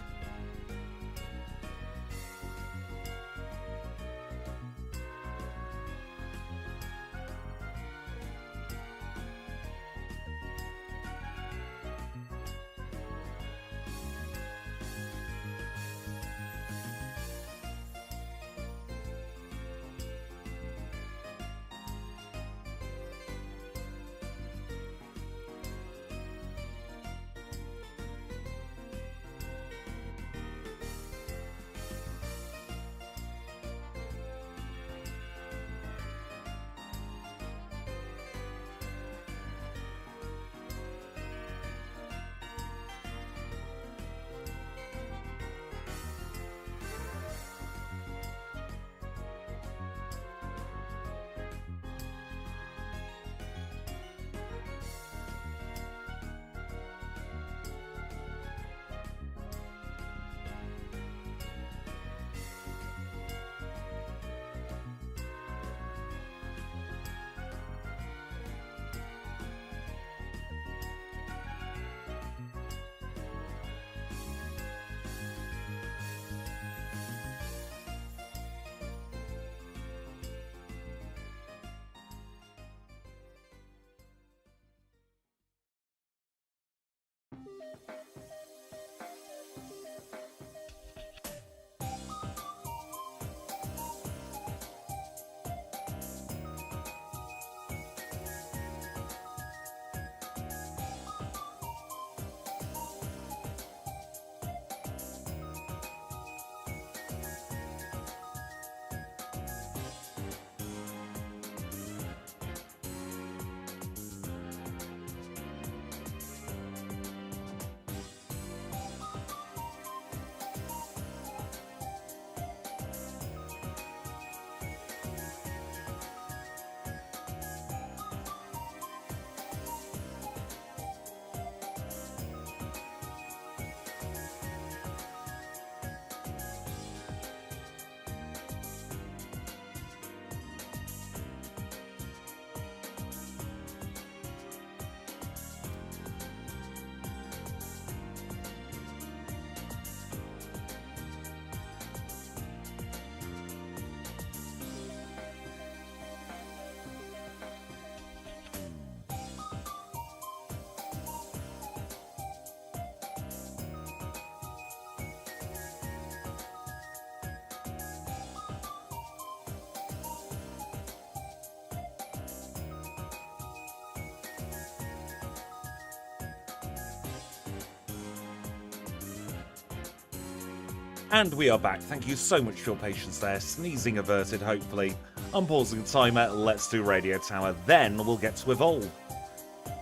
And we are back. Thank you so much for your patience there. Sneezing averted, hopefully. Unpausing the timer, let's do Radio Tower. Then we'll get to Evolve.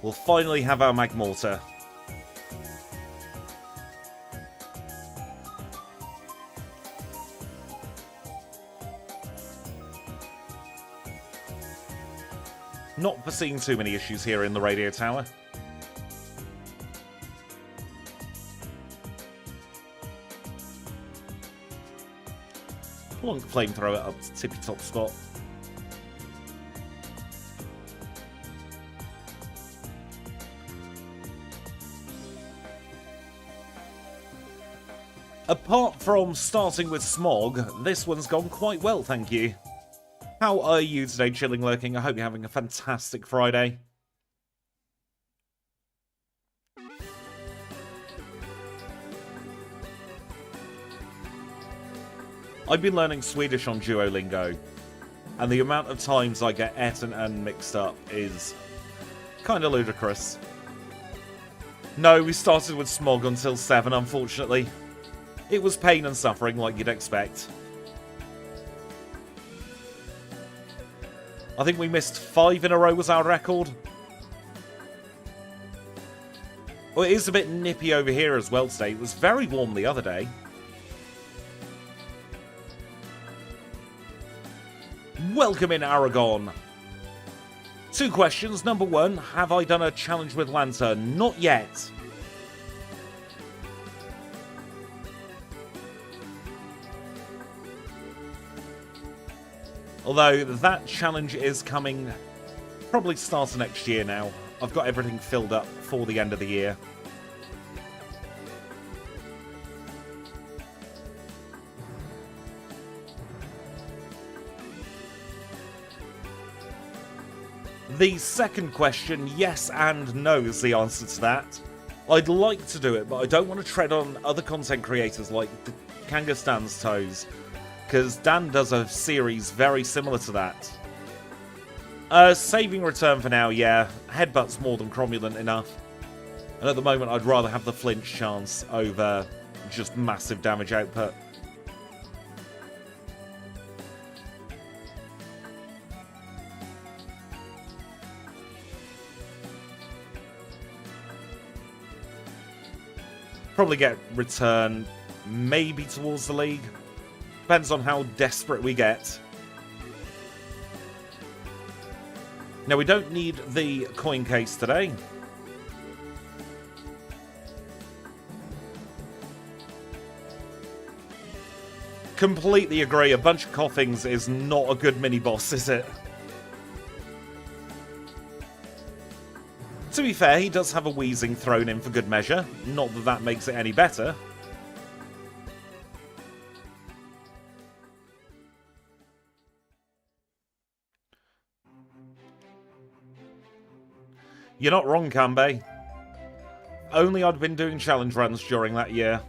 We'll finally have our Magmortar. Not foreseeing too many issues here in the Radio Tower. Plonk flamethrower up to tippy top spot. Apart from starting with Smog, this one's gone quite well, thank you. How are you today, Chilling Lurking? I hope you're having a fantastic Friday. I've been learning Swedish on Duolingo, and the amount of times I get et and an mixed up is kind of ludicrous. No, we started with Smog until 7, unfortunately. It was pain and suffering like you'd expect. I think we missed 5 in a row was our record. Well, it is a bit nippy over here as well today. It was very warm the other day. Welcome in, Aragon. 2 questions. Number 1, have I done a challenge with Lantern? Not yet. Although that challenge is coming probably start of next year now. I've got everything filled up for the end of the year. The second question, yes and no, is the answer to that. I'd like to do it, but I don't want to tread on other content creators like Kangastan's toes, because Dan does a series very similar to that. Saving return for now, yeah. Headbutt's more than cromulent enough. And at the moment, I'd rather have the flinch chance over just massive damage output. Probably get return maybe towards the league. Depends on how desperate we get. Now, we don't need the coin case today. Completely agree. A bunch of coughings is not a good mini-boss, is it? To be fair, he does have a wheezing thrown in for good measure. Not that that makes it any better. You're not wrong, Kanbei. Only I'd been doing challenge runs during that year.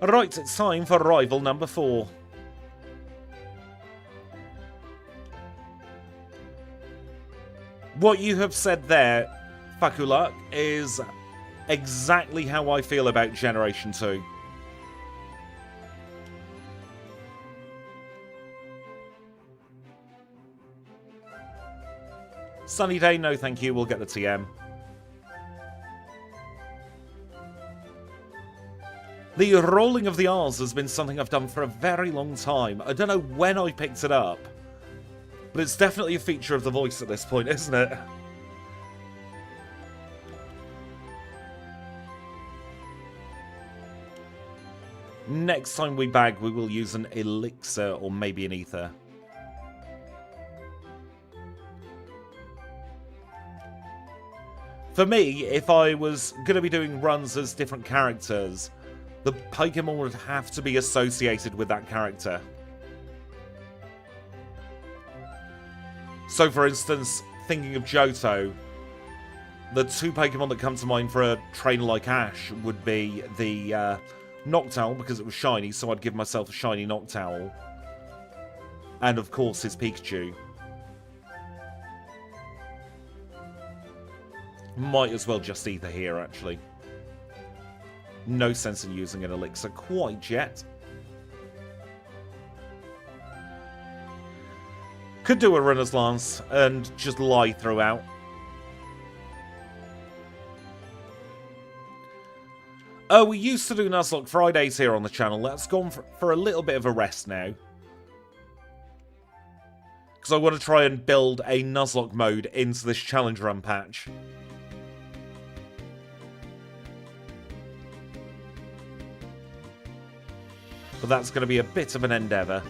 Right, it's time for rival number 4. What you have said there, Fakulak, is exactly how I feel about Generation 2. Sunny day, no thank you, we'll get the TM. The rolling of the R's has been something I've done for a very long time. I don't know when I picked it up, but it's definitely a feature of the voice at this point, isn't it? Next time we bag, we will use an elixir or maybe an ether. For me, if I was going to be doing runs as different characters, the Pokemon would have to be associated with that character. So, for instance, thinking of Johto, the 2 Pokemon that come to mind for a trainer like Ash would be the Noctowl, because it was shiny, so I'd give myself a shiny Noctowl. And, of course, his Pikachu. Might as well just ether here, actually. No sense in using an elixir quite yet. Could do a runner's lance and just lie throughout. We used to do Nuzlocke Fridays here on the channel. That's gone for a little bit of a rest now. Because I want to try and build a Nuzlocke mode into this challenge run patch. But that's going to be a bit of an endeavour.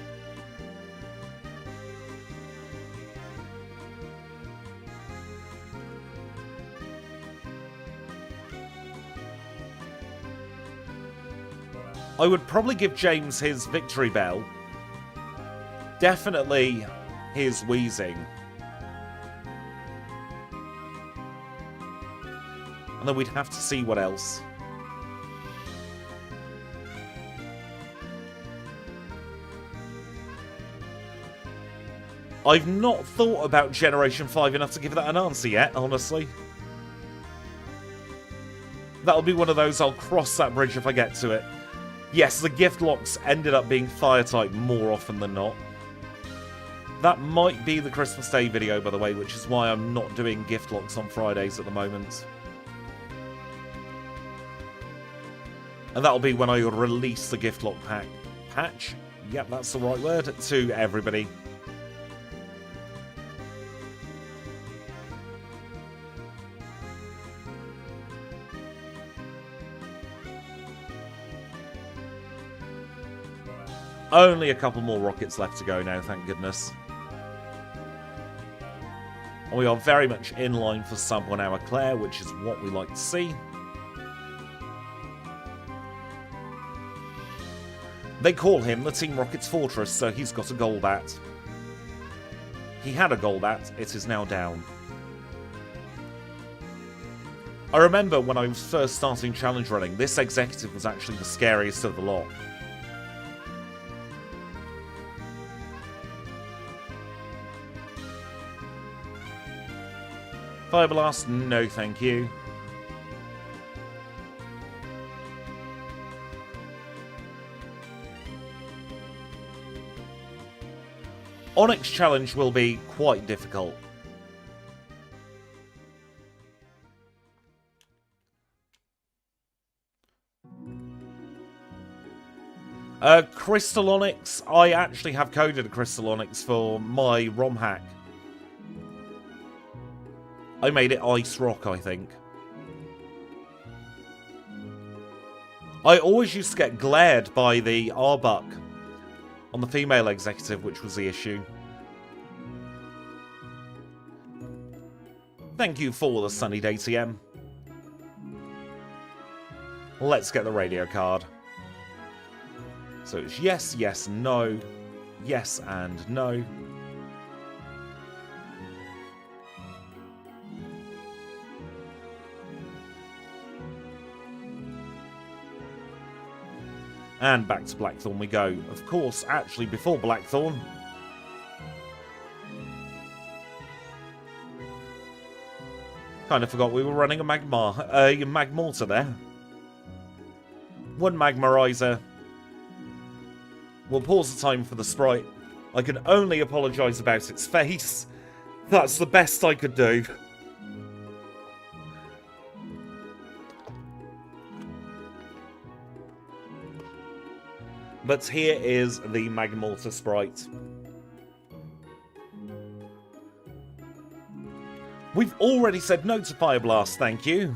I would probably give James his victory bell. Definitely his wheezing. And then we'd have to see what else. I've not thought about Generation 5 enough to give that an answer yet, honestly. That'll be one of those, I'll cross that bridge if I get to it. Yes, the gift locks ended up being fire-type more often than not. That might be the Christmas Day video, by the way, which is why I'm not doing gift locks on Fridays at the moment. And that'll be when I release the gift lock patch. Yep, that's the right word, to everybody. Only a couple more rockets left to go now, thank goodness. And we are very much in line for sub 1 hour Claire, which is what we like to see. They call him the Team Rocket's Fortress, so he's got a gold at. He had a gold at, it is now down. I remember when I was first starting challenge running, this executive was actually the scariest of the lot. Fire Blast, no thank you. Onyx challenge will be quite difficult. Crystal Onyx, I actually have coded a Crystal Onyx for my ROM hack. I made it Ice Rock, I think. I always used to get glared by the Arbuck on the female executive, which was the issue. Thank you for the sunny day, TM. Let's get the radio card. So it's yes, yes, no, yes and no. And back to Blackthorn we go. Of course, actually, before Blackthorn, kind of forgot we were running a Magmortar there. One Magmarizer. We'll pause the time for the sprite. I can only apologise about its face. That's the best I could do. But here is the Magmortar sprite. We've already said no to Fire Blast, thank you.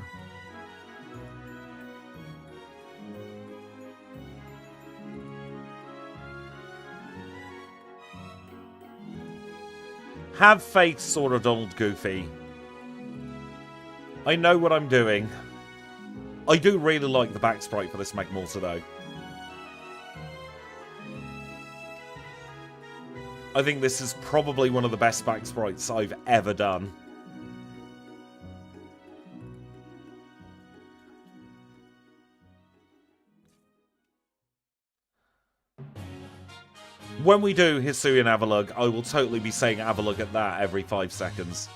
Have faith, sort of Donald Goofy. I know what I'm doing. I do really like the back sprite for this Magmortar, though. I think this is probably one of the best back sprites I've ever done. When we do Hisuian Avalugg, I will totally be saying Avalugg at that every 5 seconds.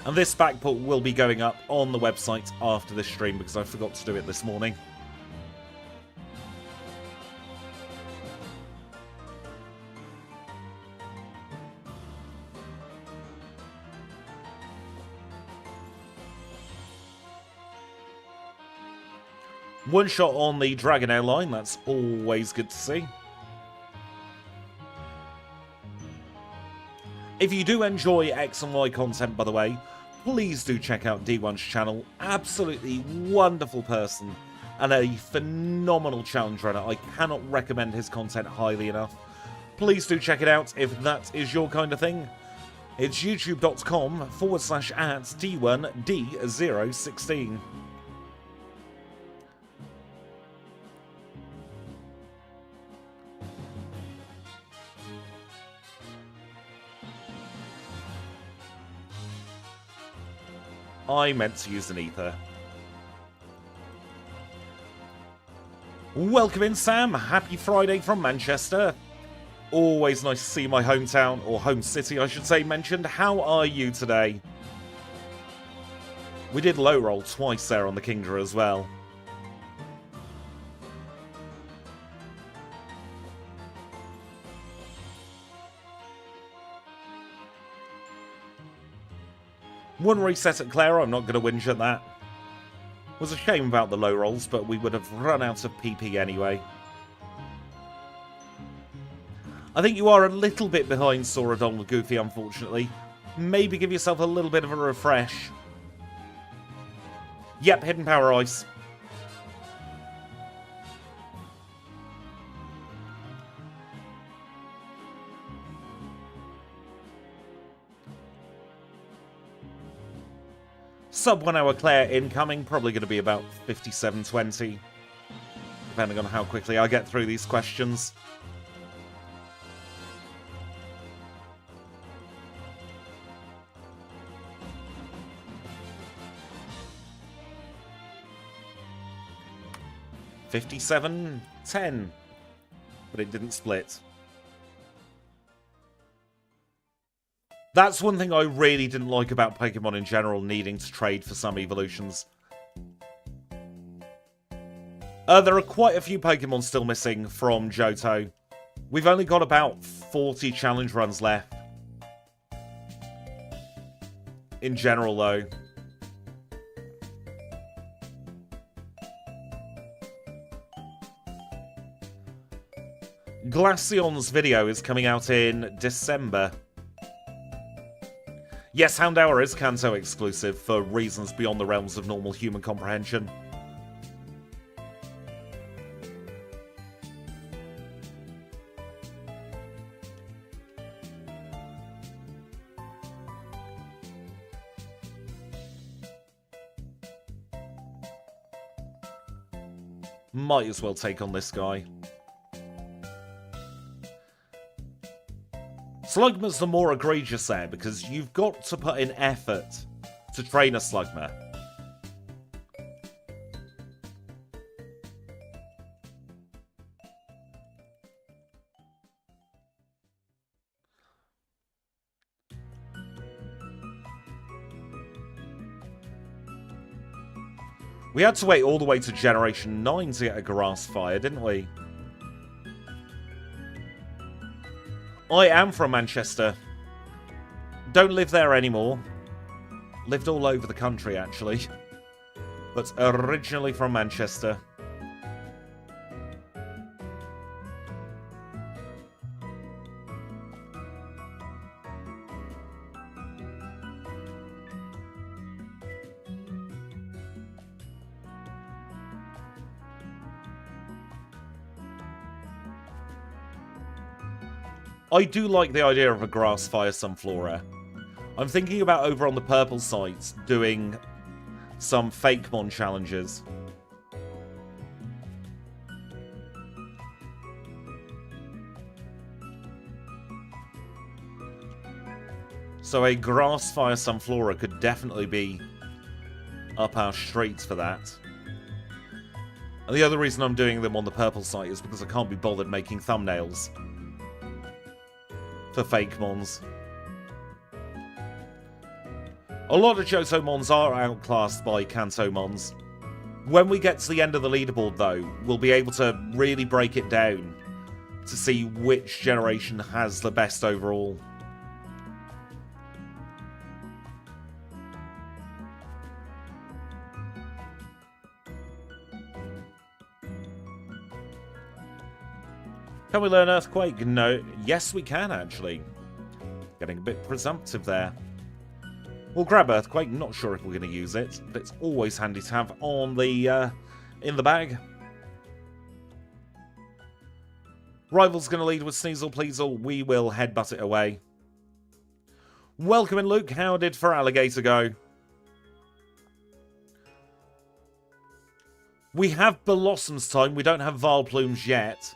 And this backport will be going up on the website after this stream because I forgot to do it this morning. One shot on the Dragonair line, that's always good to see. If you do enjoy X and Y content, by the way, please do check out D1's channel. Absolutely wonderful person and a phenomenal challenge runner. I cannot recommend his content highly enough. Please do check it out if that is your kind of thing. It's youtube.com/@D1D016. I meant to use an ether. Welcome in, Sam. Happy Friday from Manchester. Always nice to see my hometown, or home city, I should say, mentioned. How are you today? We did low roll twice there on the Kingdra as well. One reset at Claire, I'm not going to whinge at that. Was a shame about the low rolls, but we would have run out of PP anyway. I think you are a little bit behind Sora Donald Goofy, unfortunately. Maybe give yourself a little bit of a refresh. Yep, Hidden Power Ice. Sub 1 hour Claire incoming, probably going to be about 57:20, depending on how quickly I get through these questions. $57.10, but it didn't split. That's one thing I really didn't like about Pokemon in general, needing to trade for some evolutions. There are quite a few Pokemon still missing from Johto. We've only got about 40 challenge runs left. In general, though. Glaceon's video is coming out in December. Yes, Houndour is Kanto exclusive for reasons beyond the realms of normal human comprehension. Might as well take on this guy. Slugma's the more egregious there, because you've got to put in effort to train a Slugma. We had to wait all the way to Generation 9 to get a Grass Fire, didn't we? I am from Manchester. Don't live there anymore. Lived all over the country, actually. But originally from Manchester. I do like the idea of a Grass Fire Sunflora. I'm thinking about over on the purple site doing some Fakemon challenges. So a Grass Fire Sunflora could definitely be up our streets for that. And the other reason I'm doing them on the purple site is because I can't be bothered making thumbnails for Fakemons. A lot of Johto Mons are outclassed by Kanto Mons. When we get to the end of the leaderboard, though, we'll be able to really break it down to see which generation has the best overall. Can we learn Earthquake? No. Yes, we can, actually. Getting a bit presumptive there. We'll grab Earthquake. Not sure if we're going to use it, but it's always handy to have on the in the bag. Rival's going to lead with Sneasel Pleasel. We will headbutt it away. Welcome in, Luke. How did For Alligator go? We have Blossom's time. We don't have Vileplumes yet.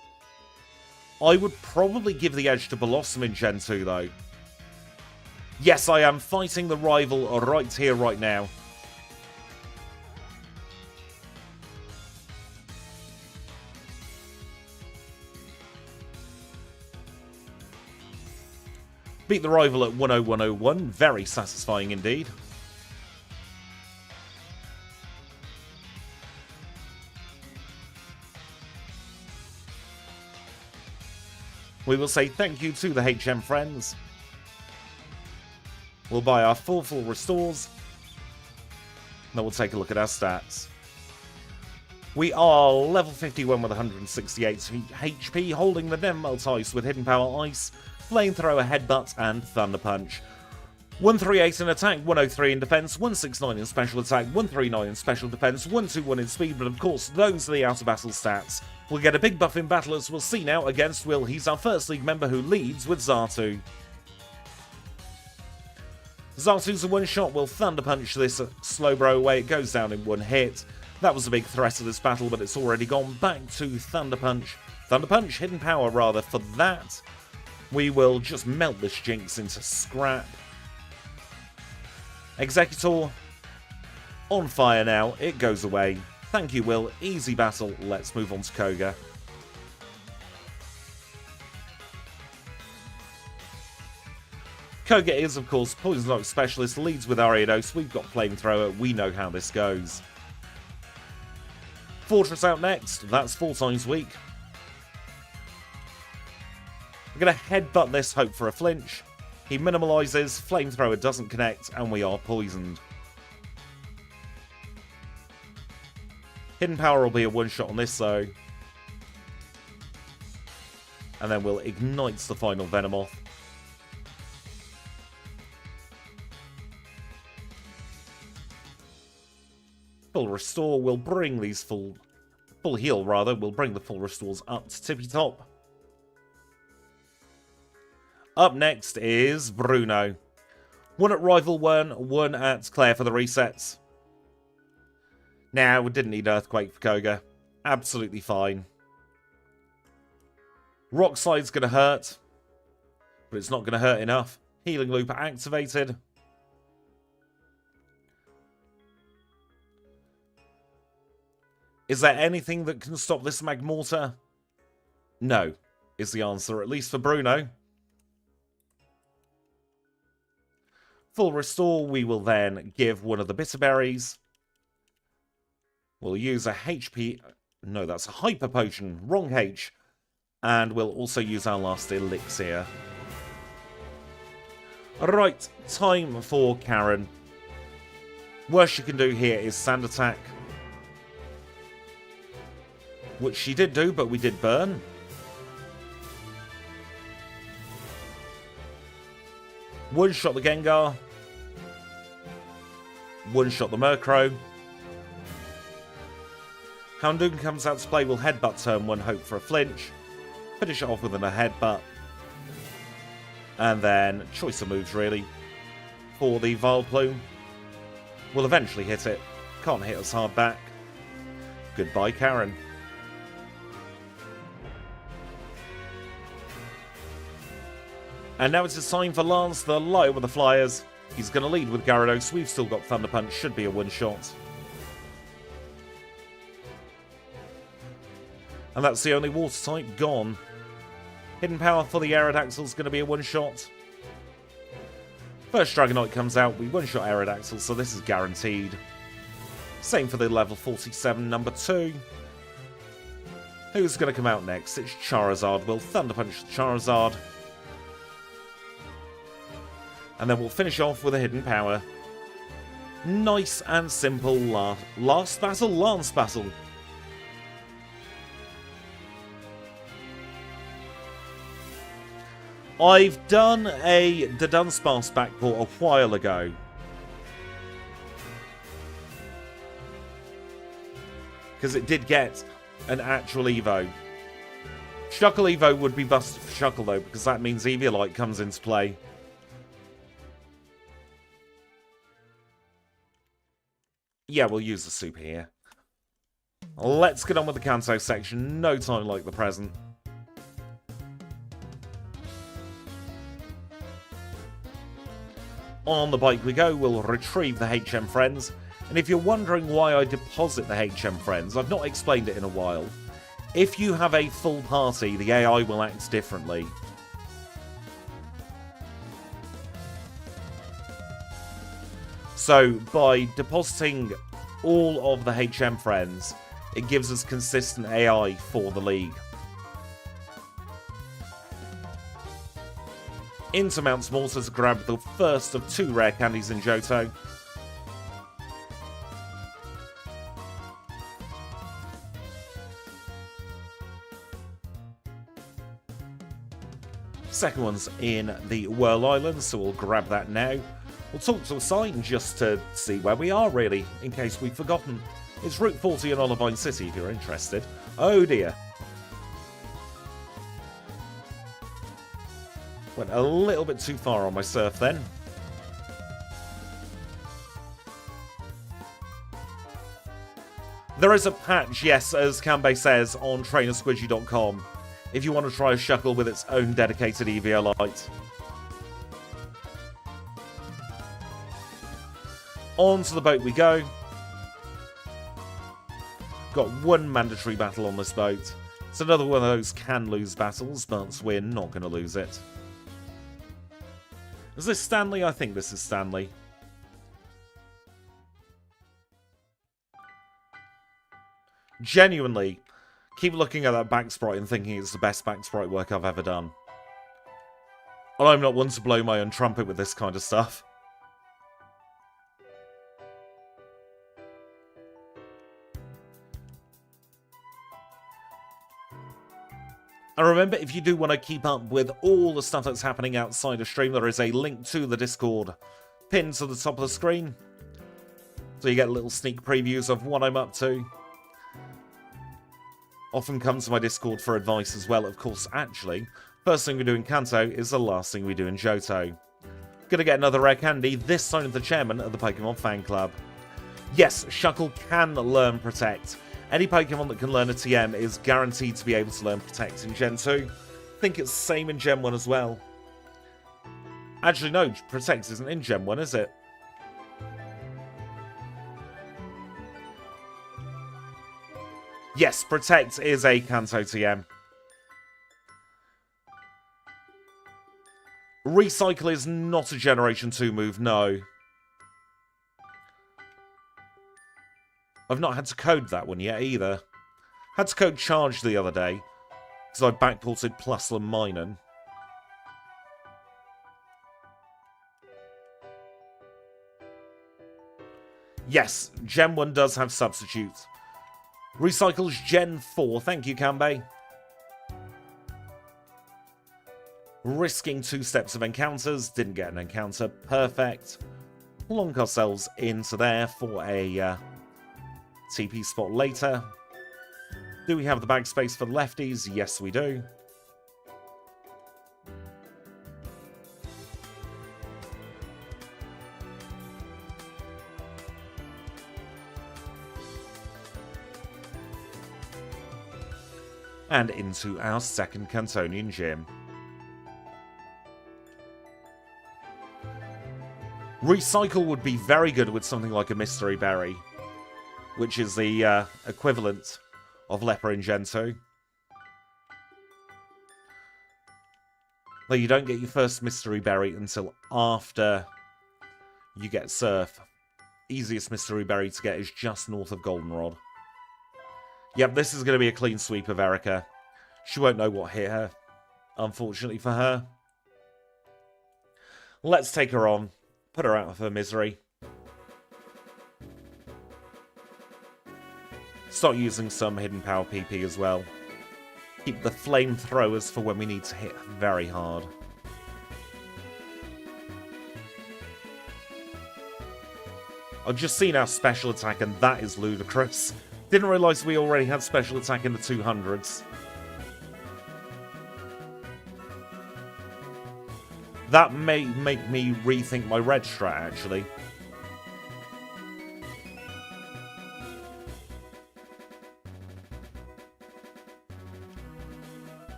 I would probably give the edge to Blossom in Gen 2, though. Yes, I am fighting the rival right here, right now. Beat the rival at 10101. Very satisfying indeed. We will say thank you to the HM friends. We'll buy our full restores. Then we'll take a look at our stats. We are level 51 with 168 HP, holding the Denmelt Ice with Hidden Power Ice, Flamethrower Headbutt, and Thunder Punch. 138 in attack, 103 in defense, 169 in special attack, 139 in special defense, 121 in speed, but of course those are the out of battle stats. We'll get a big buff in battle, as we'll see now against Will. He's our first league member who leads with Xatu. Zartu's a one-shot will Thunder Punch this Slowbro away. It goes down in one hit. That was a big threat of this battle, but it's already gone back to Thunder Punch. Thunder Punch, Hidden Power rather, for that. We will just melt this Jinx into scrap. Executor, on fire now. It goes away. Thank you, Will. Easy battle. Let's move on to Koga. Koga is, of course, Poison Oak Specialist, leads with Ariados. We've got Flamethrower. We know how this goes. Fortress out next. That's 4 times weak. We're going to headbutt this, hope for a flinch. He minimalizes, Flamethrower doesn't connect, and we are poisoned. Hidden Power will be a one-shot on this, though. And then we'll ignite the final Venomoth. Full Restore will bring these full heal, rather, will bring the full restores up to tippy top. Up next is Bruno. 1 at Rival 1, 1 at Claire for the resets. Now, we didn't need Earthquake for Koga. Absolutely fine. Rock Slide's going to hurt, but it's not going to hurt enough. Healing Loop activated. Is there anything that can stop this Magmortar? No, is the answer, at least for Bruno. Full Restore, we will then give one of the Bitter Berries. We'll use a HP... No, that's a Hyper Potion. Wrong H. And we'll also use our last Elixir. Right, time for Karen. Worst she can do here is Sand Attack. Which she did do, but we did burn. One-shot the Gengar. One-shot the Murkrow. Houndoom comes out to play. We'll headbutt turn 1, hope for a flinch. Finish it off with a headbutt. And then choice of moves, really. For the Vileplume. We'll eventually hit it. Can't hit us hard back. Goodbye, Karen. And now it's time for Lance, the light with the Flyers. He's going to lead with Gyarados. We've still got Thunder Punch. Should be a one-shot. And that's the only water type gone. Hidden Power for the Aerodactyl is going to be a one-shot. First Dragonite comes out. We one-shot Aerodactyl, so this is guaranteed. Same for the level 47, number 2. Who's going to come out next? It's Charizard. We'll Thunder Punch Charizard. And then we'll finish off with a Hidden Power. Nice and simple last battle, Lance battle. I've done the Dunsparce Backport a while ago. Because it did get an actual Evo. Shuckle Evo would be busted for Shuckle though, because that means Eviolite comes into play. Yeah, we'll use the super here. Let's get on with the Kanto section. No time like the present. On the bike we go. We'll retrieve the HM Friends. And if you're wondering why I deposit the HM Friends, I've not explained it in a while. If you have a full party, the AI will act differently. So, by depositing all of the HM Friends, it gives us consistent AI for the league. Into Mount Smorta to grab the first of 2 rare candies in Johto. Second one's in the Whirl Islands, so we'll grab that now. We'll talk to a sign just to see where we are, really, in case we've forgotten. It's Route 40 in Olivine City, if you're interested. Oh dear. Went a little bit too far on my surf then. There is a patch, yes, as Kanbei says, on trainersquidgy.com, if you want to try a Shuckle with its own dedicated Eviolite. On to the boat we go. Got one mandatory battle on this boat. It's another one of those can-lose battles, but we're not going to lose it. Is this Stanley? I think this is Stanley. Genuinely, keep looking at that back sprite and thinking it's the best back sprite work I've ever done. And I'm not one to blow my own trumpet with this kind of stuff. And remember, if you do want to keep up with all the stuff that's happening outside of stream, there is a link to the Discord pinned to the top of the screen. So you get little sneak previews of what I'm up to. Often come to my Discord for advice as well. Of course, actually, first thing we do in Kanto is the last thing we do in Johto. Gonna get another rare candy, this time of the chairman of the Pokemon Fan Club. Yes, Shuckle can learn Protect. Any Pokemon that can learn a TM is guaranteed to be able to learn Protect in Gen 2. I think it's the same in Gen 1 as well. Actually, no, Protect isn't in Gen 1, is it? Yes, Protect is a Kanto TM. Recycle is not a Generation 2 move, no. I've not had to code that one yet either. Had to code Charge the other day, because I backported Plusle and Minun. Yes, Gen 1 does have substitutes. Recycle's Gen 4, thank you, Kanbei. Risking 2 steps of encounters, didn't get an encounter, perfect. Plonk ourselves into there for a TP spot later. Do we have the bag space for the lefties? Yes, we do. And into our second Cantonian gym. Recycle would be very good with something like a Mystery Berry, which is the equivalent of Leper in Gen 2. Though you don't get your first Mystery Berry until after you get Surf. Easiest Mystery Berry to get is just north of Goldenrod. Yep, this is going to be a clean sweep of Erica. She won't know what hit her, unfortunately for her. Let's take her on, put her out of her misery. Start using some hidden power PP as well. Keep the flamethrowers for when we need to hit very hard. I've just seen our special attack and that is ludicrous. Didn't realise we already had special attack in the 200s. That may make me rethink my red strat, actually.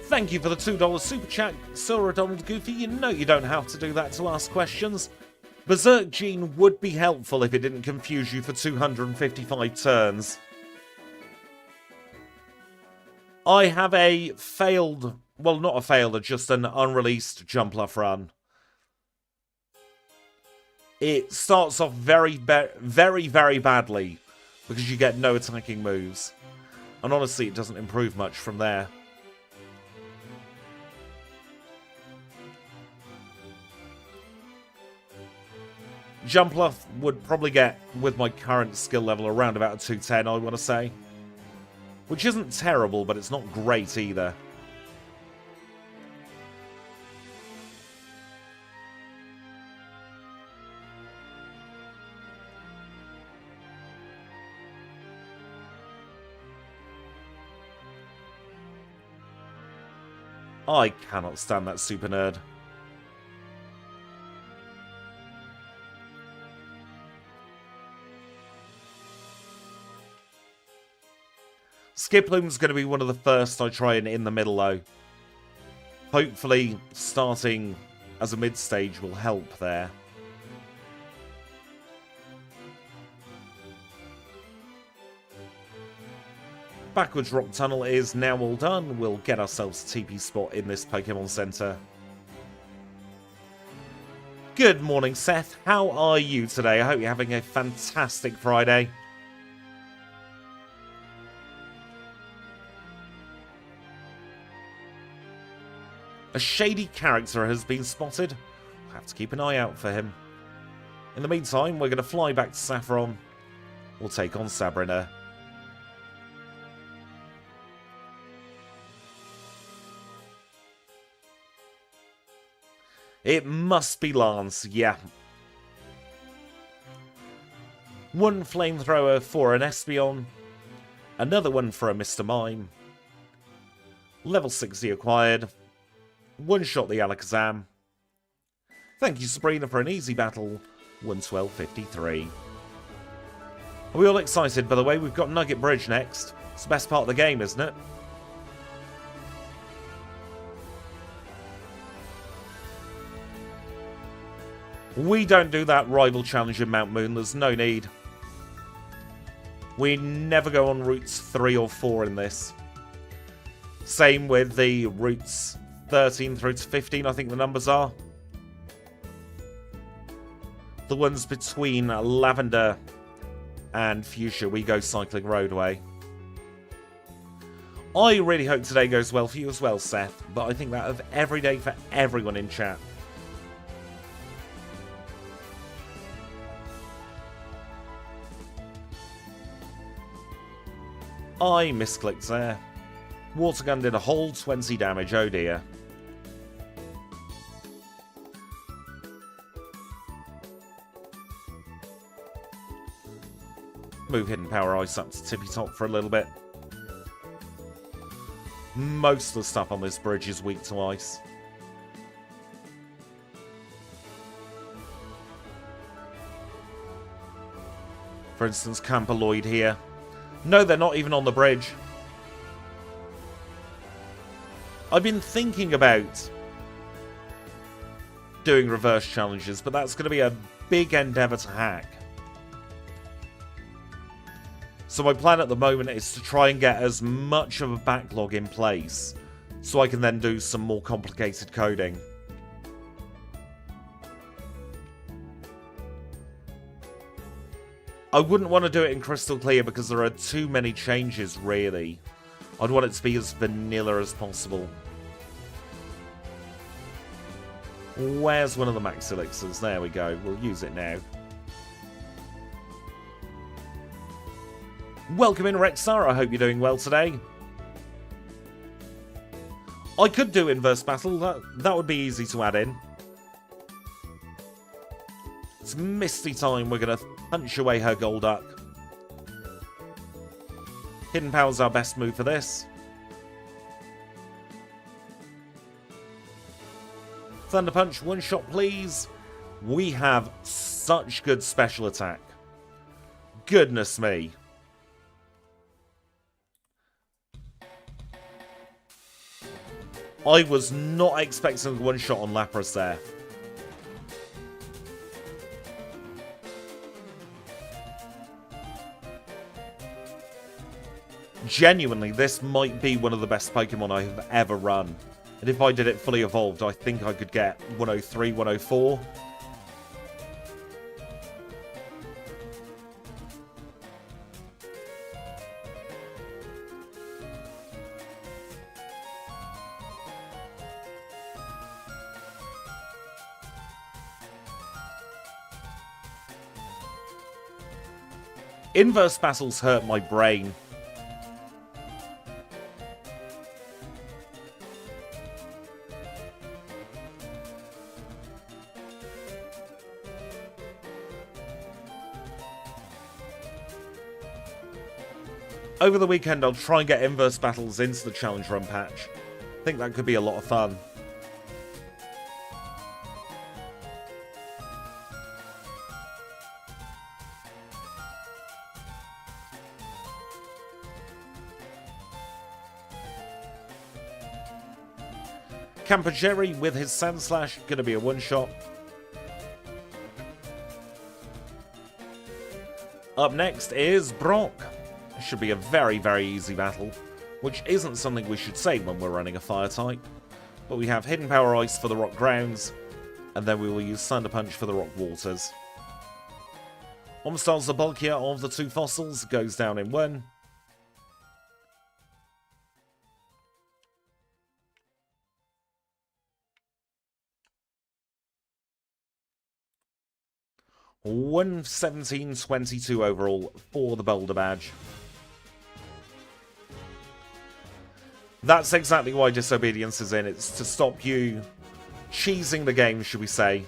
Thank you for the $2 super chat, Sora Donald Goofy. You know you don't have to do that to ask questions. Berserk Gene would be helpful if it didn't confuse you for 255 turns. I have a failed, well, not a failed, just an unreleased Jumpluff run. It starts off very badly because you get no attacking moves. And honestly, it doesn't improve much from there. Jumpluff would probably get, with my current skill level, around about a 210, I want to say. Which isn't terrible, but it's not great either. I cannot stand that super nerd. Skiploom's going to be one of the first I try and in the middle, though. Hopefully, starting as a mid-stage will help there. Backwards Rock Tunnel is now all done. We'll get ourselves a TP spot in this Pokemon Center. Good morning, Seth. How are you today? I hope you're having a fantastic Friday. A shady character has been spotted. We'll have to keep an eye out for him. In the meantime, we're going to fly back to Saffron. We'll take on Sabrina. It must be Lance, yeah. One flamethrower for an Espeon. Another one for a Mr. Mime. Level 60 acquired. One shot the Alakazam. Thank you, Sabrina, for an easy battle. 112.53. Are we all excited, by the way? We've got Nugget Bridge next. It's the best part of the game, isn't it? We don't do that rival challenge in Mount Moon. There's no need. We never go on routes 3 or 4 in this. Same with the routes 13 through to 15, I think the numbers are. The ones between Lavender and Fuchsia, we go cycling roadway. I really hope today goes well for you as well, Seth. But I think that of every day for everyone in chat. I misclicked there. Water gun did a whole 20 damage, oh dear. Move Hidden Power Ice up to tippy top for a little bit. Most of the stuff on this bridge is weak to ice. For instance, Camperloid here. No, they're not even on the bridge. I've been thinking about doing reverse challenges, but that's going to be a big endeavour to hack. So my plan at the moment is to try and get as much of a backlog in place so I can then do some more complicated coding. I wouldn't want to do it in Crystal Clear because there are too many changes, really. I'd want it to be as vanilla as possible. Where's one of the Max Elixirs? There we go. We'll use it now. Welcome in, Rexar. I hope you're doing well today. I could do Inverse Battle. That would be easy to add in. It's Misty time. We're going to punch away her Golduck. Hidden Power's our best move for this. Thunder Punch, one shot please. We have such good special attack. Goodness me. I was not expecting one shot on Lapras there. Genuinely, this might be one of the best Pokemon I have ever run. And if I did it fully evolved, I think I could get 103, 104. Inverse battles hurt my brain. Over the weekend, I'll try and get inverse battles into the challenge run patch. I think that could be a lot of fun. Camper Jerry with his Sand Slash, going to be a one-shot. Up next is Brock. Should be a very, very easy battle, which isn't something we should say when we're running a fire type. But we have Hidden Power Ice for the rock grounds, and then we will use Thunder Punch for the rock waters. Omstar's the bulkier of the two fossils, goes down in one. $117.22 overall for the Boulder Badge. That's exactly why Disobedience is in. It's to stop you cheesing the game, should we say.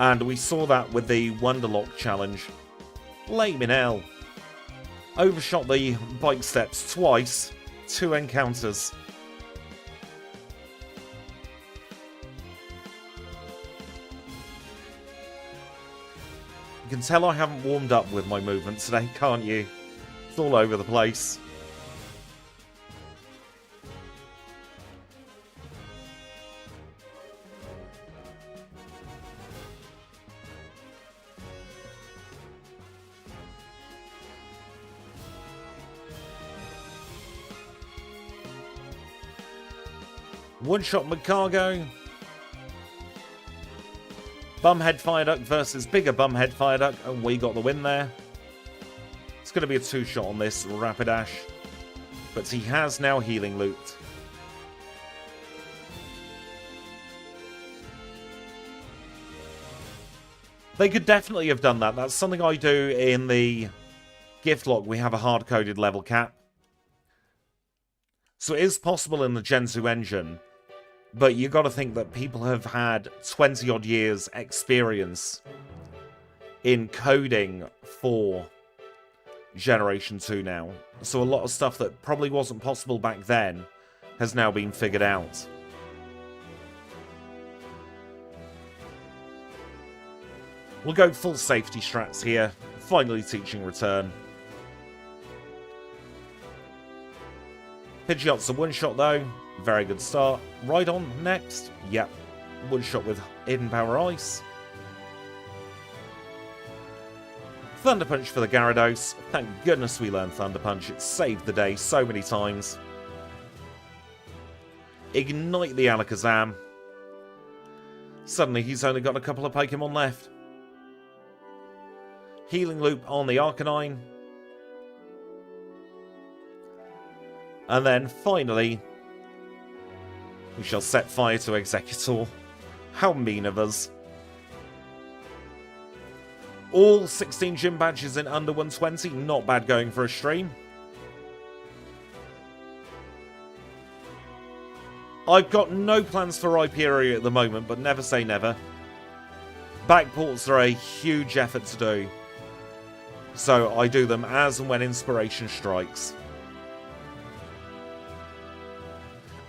And we saw that with the Wonderlock challenge. Blame in hell. Overshot the bike steps twice. 2 encounters. You can tell I haven't warmed up with my movement today, can't you? It's all over the place. One-shot McCargo. Bumhead Fireduck versus bigger Bumhead Fireduck, and we got the win there. It's going to be a 2-shot on this Rapidash, but he has now healing looped. They could definitely have done that. That's something I do in the gift lock. We have a hard-coded level cap. So it is possible in the Gen 2 engine, but you got to think that people have had 20-odd years experience in coding for Generation 2 now. So a lot of stuff that probably wasn't possible back then has now been figured out. We'll go full safety strats here. Finally teaching return. Pidgeot's a one-shot though. Very good start. Rhydon next. Yep. One-shot with Hidden Power Ice. Thunder Punch for the Gyarados. Thank goodness we learned Thunder Punch. It saved the day so many times. Ignite the Alakazam. Suddenly he's only got a couple of Pokemon left. Healing Loop on the Arcanine. And then finally, we shall set fire to Executor. How mean of us. All 16 gym badges in under 120. Not bad going for a stream. I've got no plans for Rhyperior at the moment, but never say never. Backports are a huge effort to do. So I do them as and when inspiration strikes.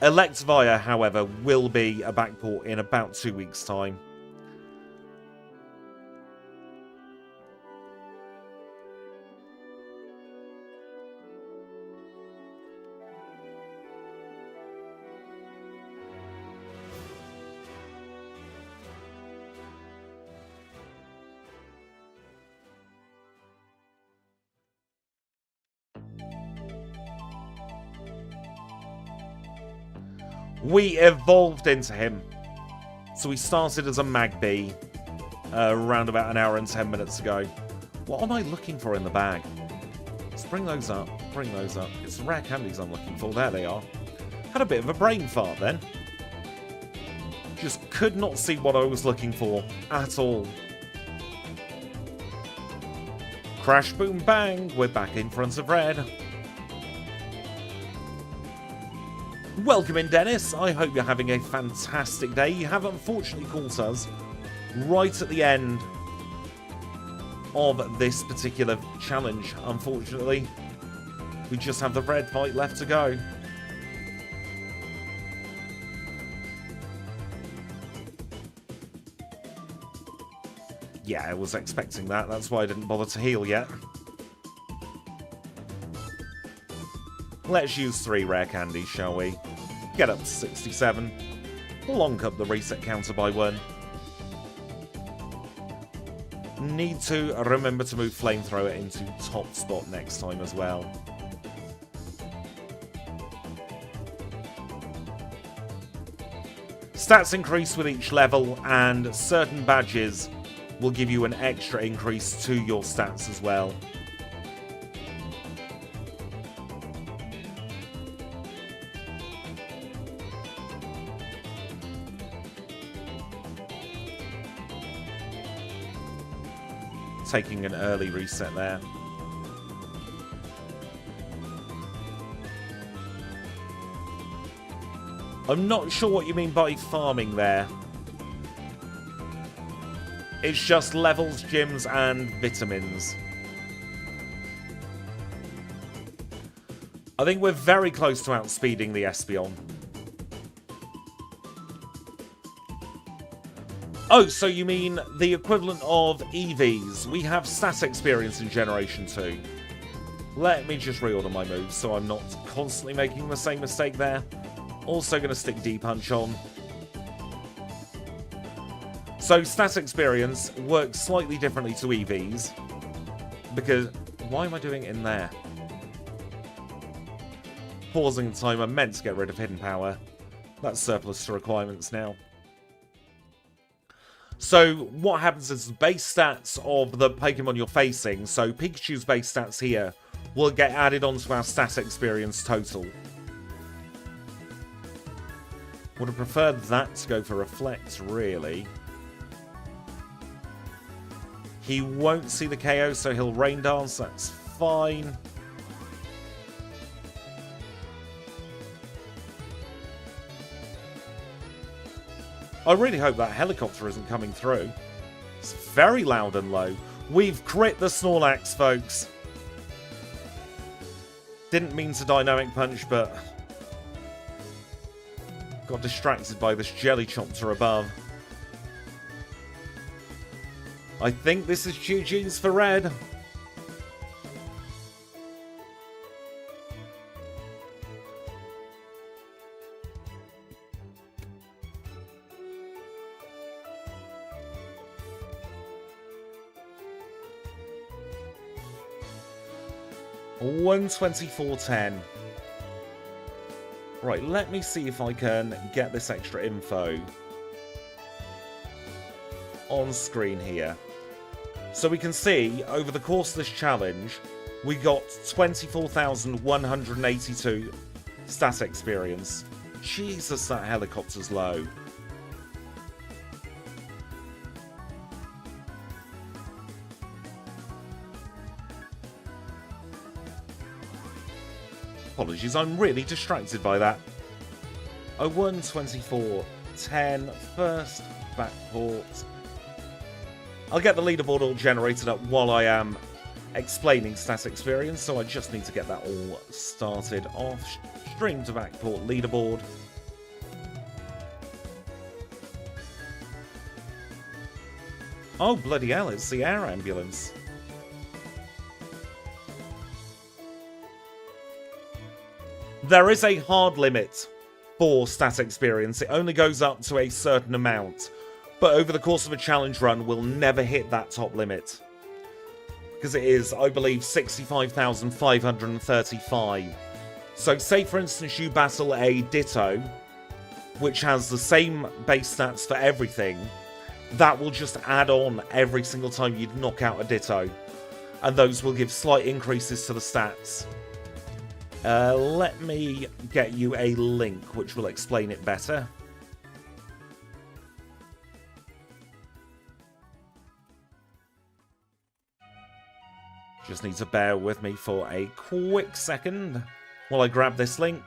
Electivire, however, will be a backport in about 2 weeks' time. We evolved into him. So we started as a Magby around about an hour and 10 minutes ago. What am I looking for in the bag? Let's bring those up. Bring those up. It's the rare candies I'm looking for. There they are. Had a bit of a brain fart then. Just could not see what I was looking for at all. Crash, boom, bang. We're back in front of red. Welcome in, Dennis. I hope you're having a fantastic day. You have unfortunately caught us right at the end of this particular challenge, unfortunately. We just have the red fight left to go. Yeah, I was expecting that. That's why I didn't bother to heal yet. Let's use 3 rare candies, shall we? Get up to 67. Lonk up the reset counter by 1. Need to remember to move Flamethrower into top spot next time as well. Stats increase with each level, and certain badges will give you an extra increase to your stats as well. Taking an early reset there. I'm not sure what you mean by farming there. It's just levels, gyms, and vitamins. I think we're very close to outspeeding the Espeon. Oh, so you mean the equivalent of EVs. We have stat experience in Generation 2. Let me just reorder my moves so I'm not constantly making the same mistake there. Also going to stick D-Punch on. So stat experience works slightly differently to EVs. Because, why am I doing it in there? Pausing the timer meant to get rid of hidden power. That's surplus to requirements now. So what happens is the base stats of the Pokemon you're facing, so Pikachu's base stats here, will get added onto our stat experience total. Would have preferred that to go for Reflect, really. He won't see the KO, so he'll Rain Dance, that's fine. I really hope that helicopter isn't coming through. It's very loud and low. We've crit the Snorlax, folks. Didn't mean to Dynamic Punch, but got distracted by this Jelly Chopter above. I think this is GG's for red. $124.10. Right, let me see if I can get this extra info on screen here. So we can see, over the course of this challenge, we got 24,182 stat experience. Jesus, that helicopter's low. Apologies, I'm really distracted by that. 124.10, first backport. I'll get the leaderboard all generated up while I am explaining stat experience, so I just need to get that all started off. Stream to backport leaderboard. Oh, bloody hell, it's the air ambulance. There is a hard limit for stat experience. It only goes up to a certain amount. But over the course of a challenge run, we'll never hit that top limit. Because it is, I believe, 65,535. So say, for instance, you battle a Ditto, which has the same base stats for everything. That will just add on every single time you knock out a Ditto. And those will give slight increases to the stats. Let me get you a link which will explain it better. Just need to bear with me for a quick second while I grab this link.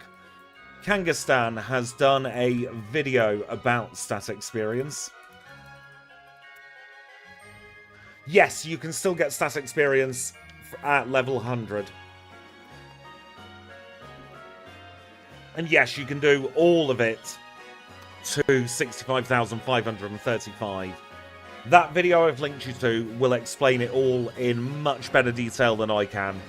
Kangaskhan has done a video about stat experience. Yes, you can still get stat experience at level 100. And yes, you can do all of it to 65,535. That video I've linked you to will explain it all in much better detail than I can.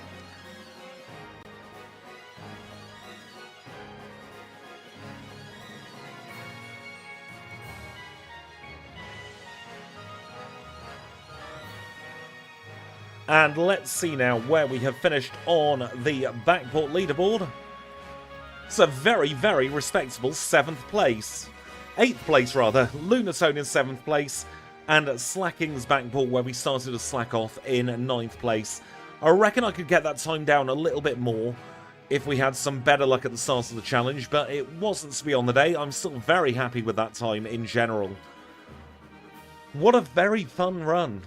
And let's see now where we have finished on the Backport leaderboard. It's a very, very respectable 7th place. 8th place, rather. Lunatone in 7th place. And Slacking's Backport, where we started to slack off, in 9th place. I reckon I could get that time down a little bit more if we had some better luck at the start of the challenge, but it wasn't to be on the day. I'm still very happy with that time in general. What a very fun run.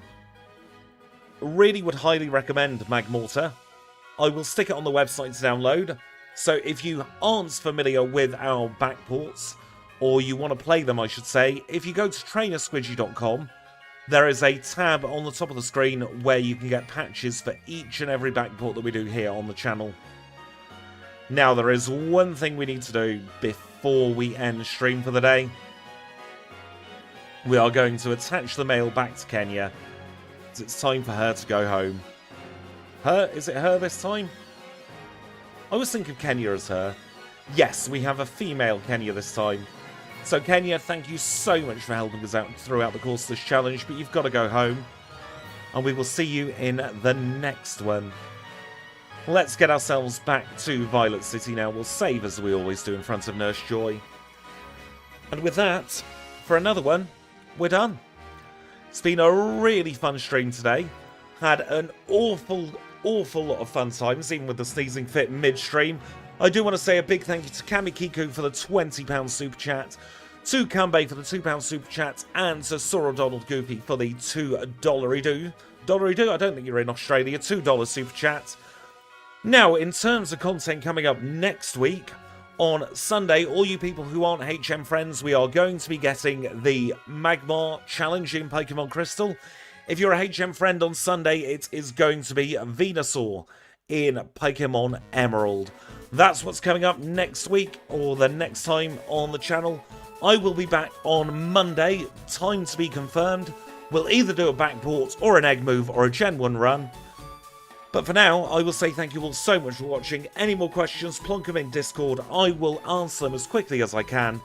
Really would highly recommend Magmortar. I will stick it on the website to download, so if you aren't familiar with our backports, or you want to play them I should say, if you go to trainersquidgy.com, there is a tab on the top of the screen where you can get patches for each and every backport that we do here on the channel. Now there is one thing we need to do before we end stream for the day. We are going to attach the mail back to Kenya. It's time for her to go home. Her? Is it her this time? I always think of Kenya as her. Yes, we have a female Kenya this time. So Kenya, thank you so much for helping us out throughout the course of this challenge, but you've got to go home. And we will see you in the next one. Let's get ourselves back to Violet City now. We'll save as we always do in front of Nurse Joy. And with that, for another one, we're done. It's been a really fun stream today. Had an awful lot of fun times, even with the sneezing fit mid-stream. I do want to say a big thank you to Kamikiku for the £20 super chat, to Kanbei for the £2 super chat, and to Sorrel Donald Goofy for the $2 Dollary-doo? I don't think you're in Australia. $2 super chat. Now, in terms of content coming up next week, on Sunday, all you people who aren't HM friends, we are going to be getting the Magmar challenge in Pokémon Crystal. If you're a HM friend on Sunday, it is going to be Venusaur in Pokémon Emerald. That's what's coming up next week, or the next time on the channel. I will be back on Monday, time to be confirmed. We'll either do a backport, or an egg move, or a Gen 1 run. But for now, I will say thank you all so much for watching. Any more questions, plonk them in Discord. I will answer them as quickly as I can.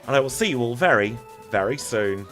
And I will see you all very, very soon.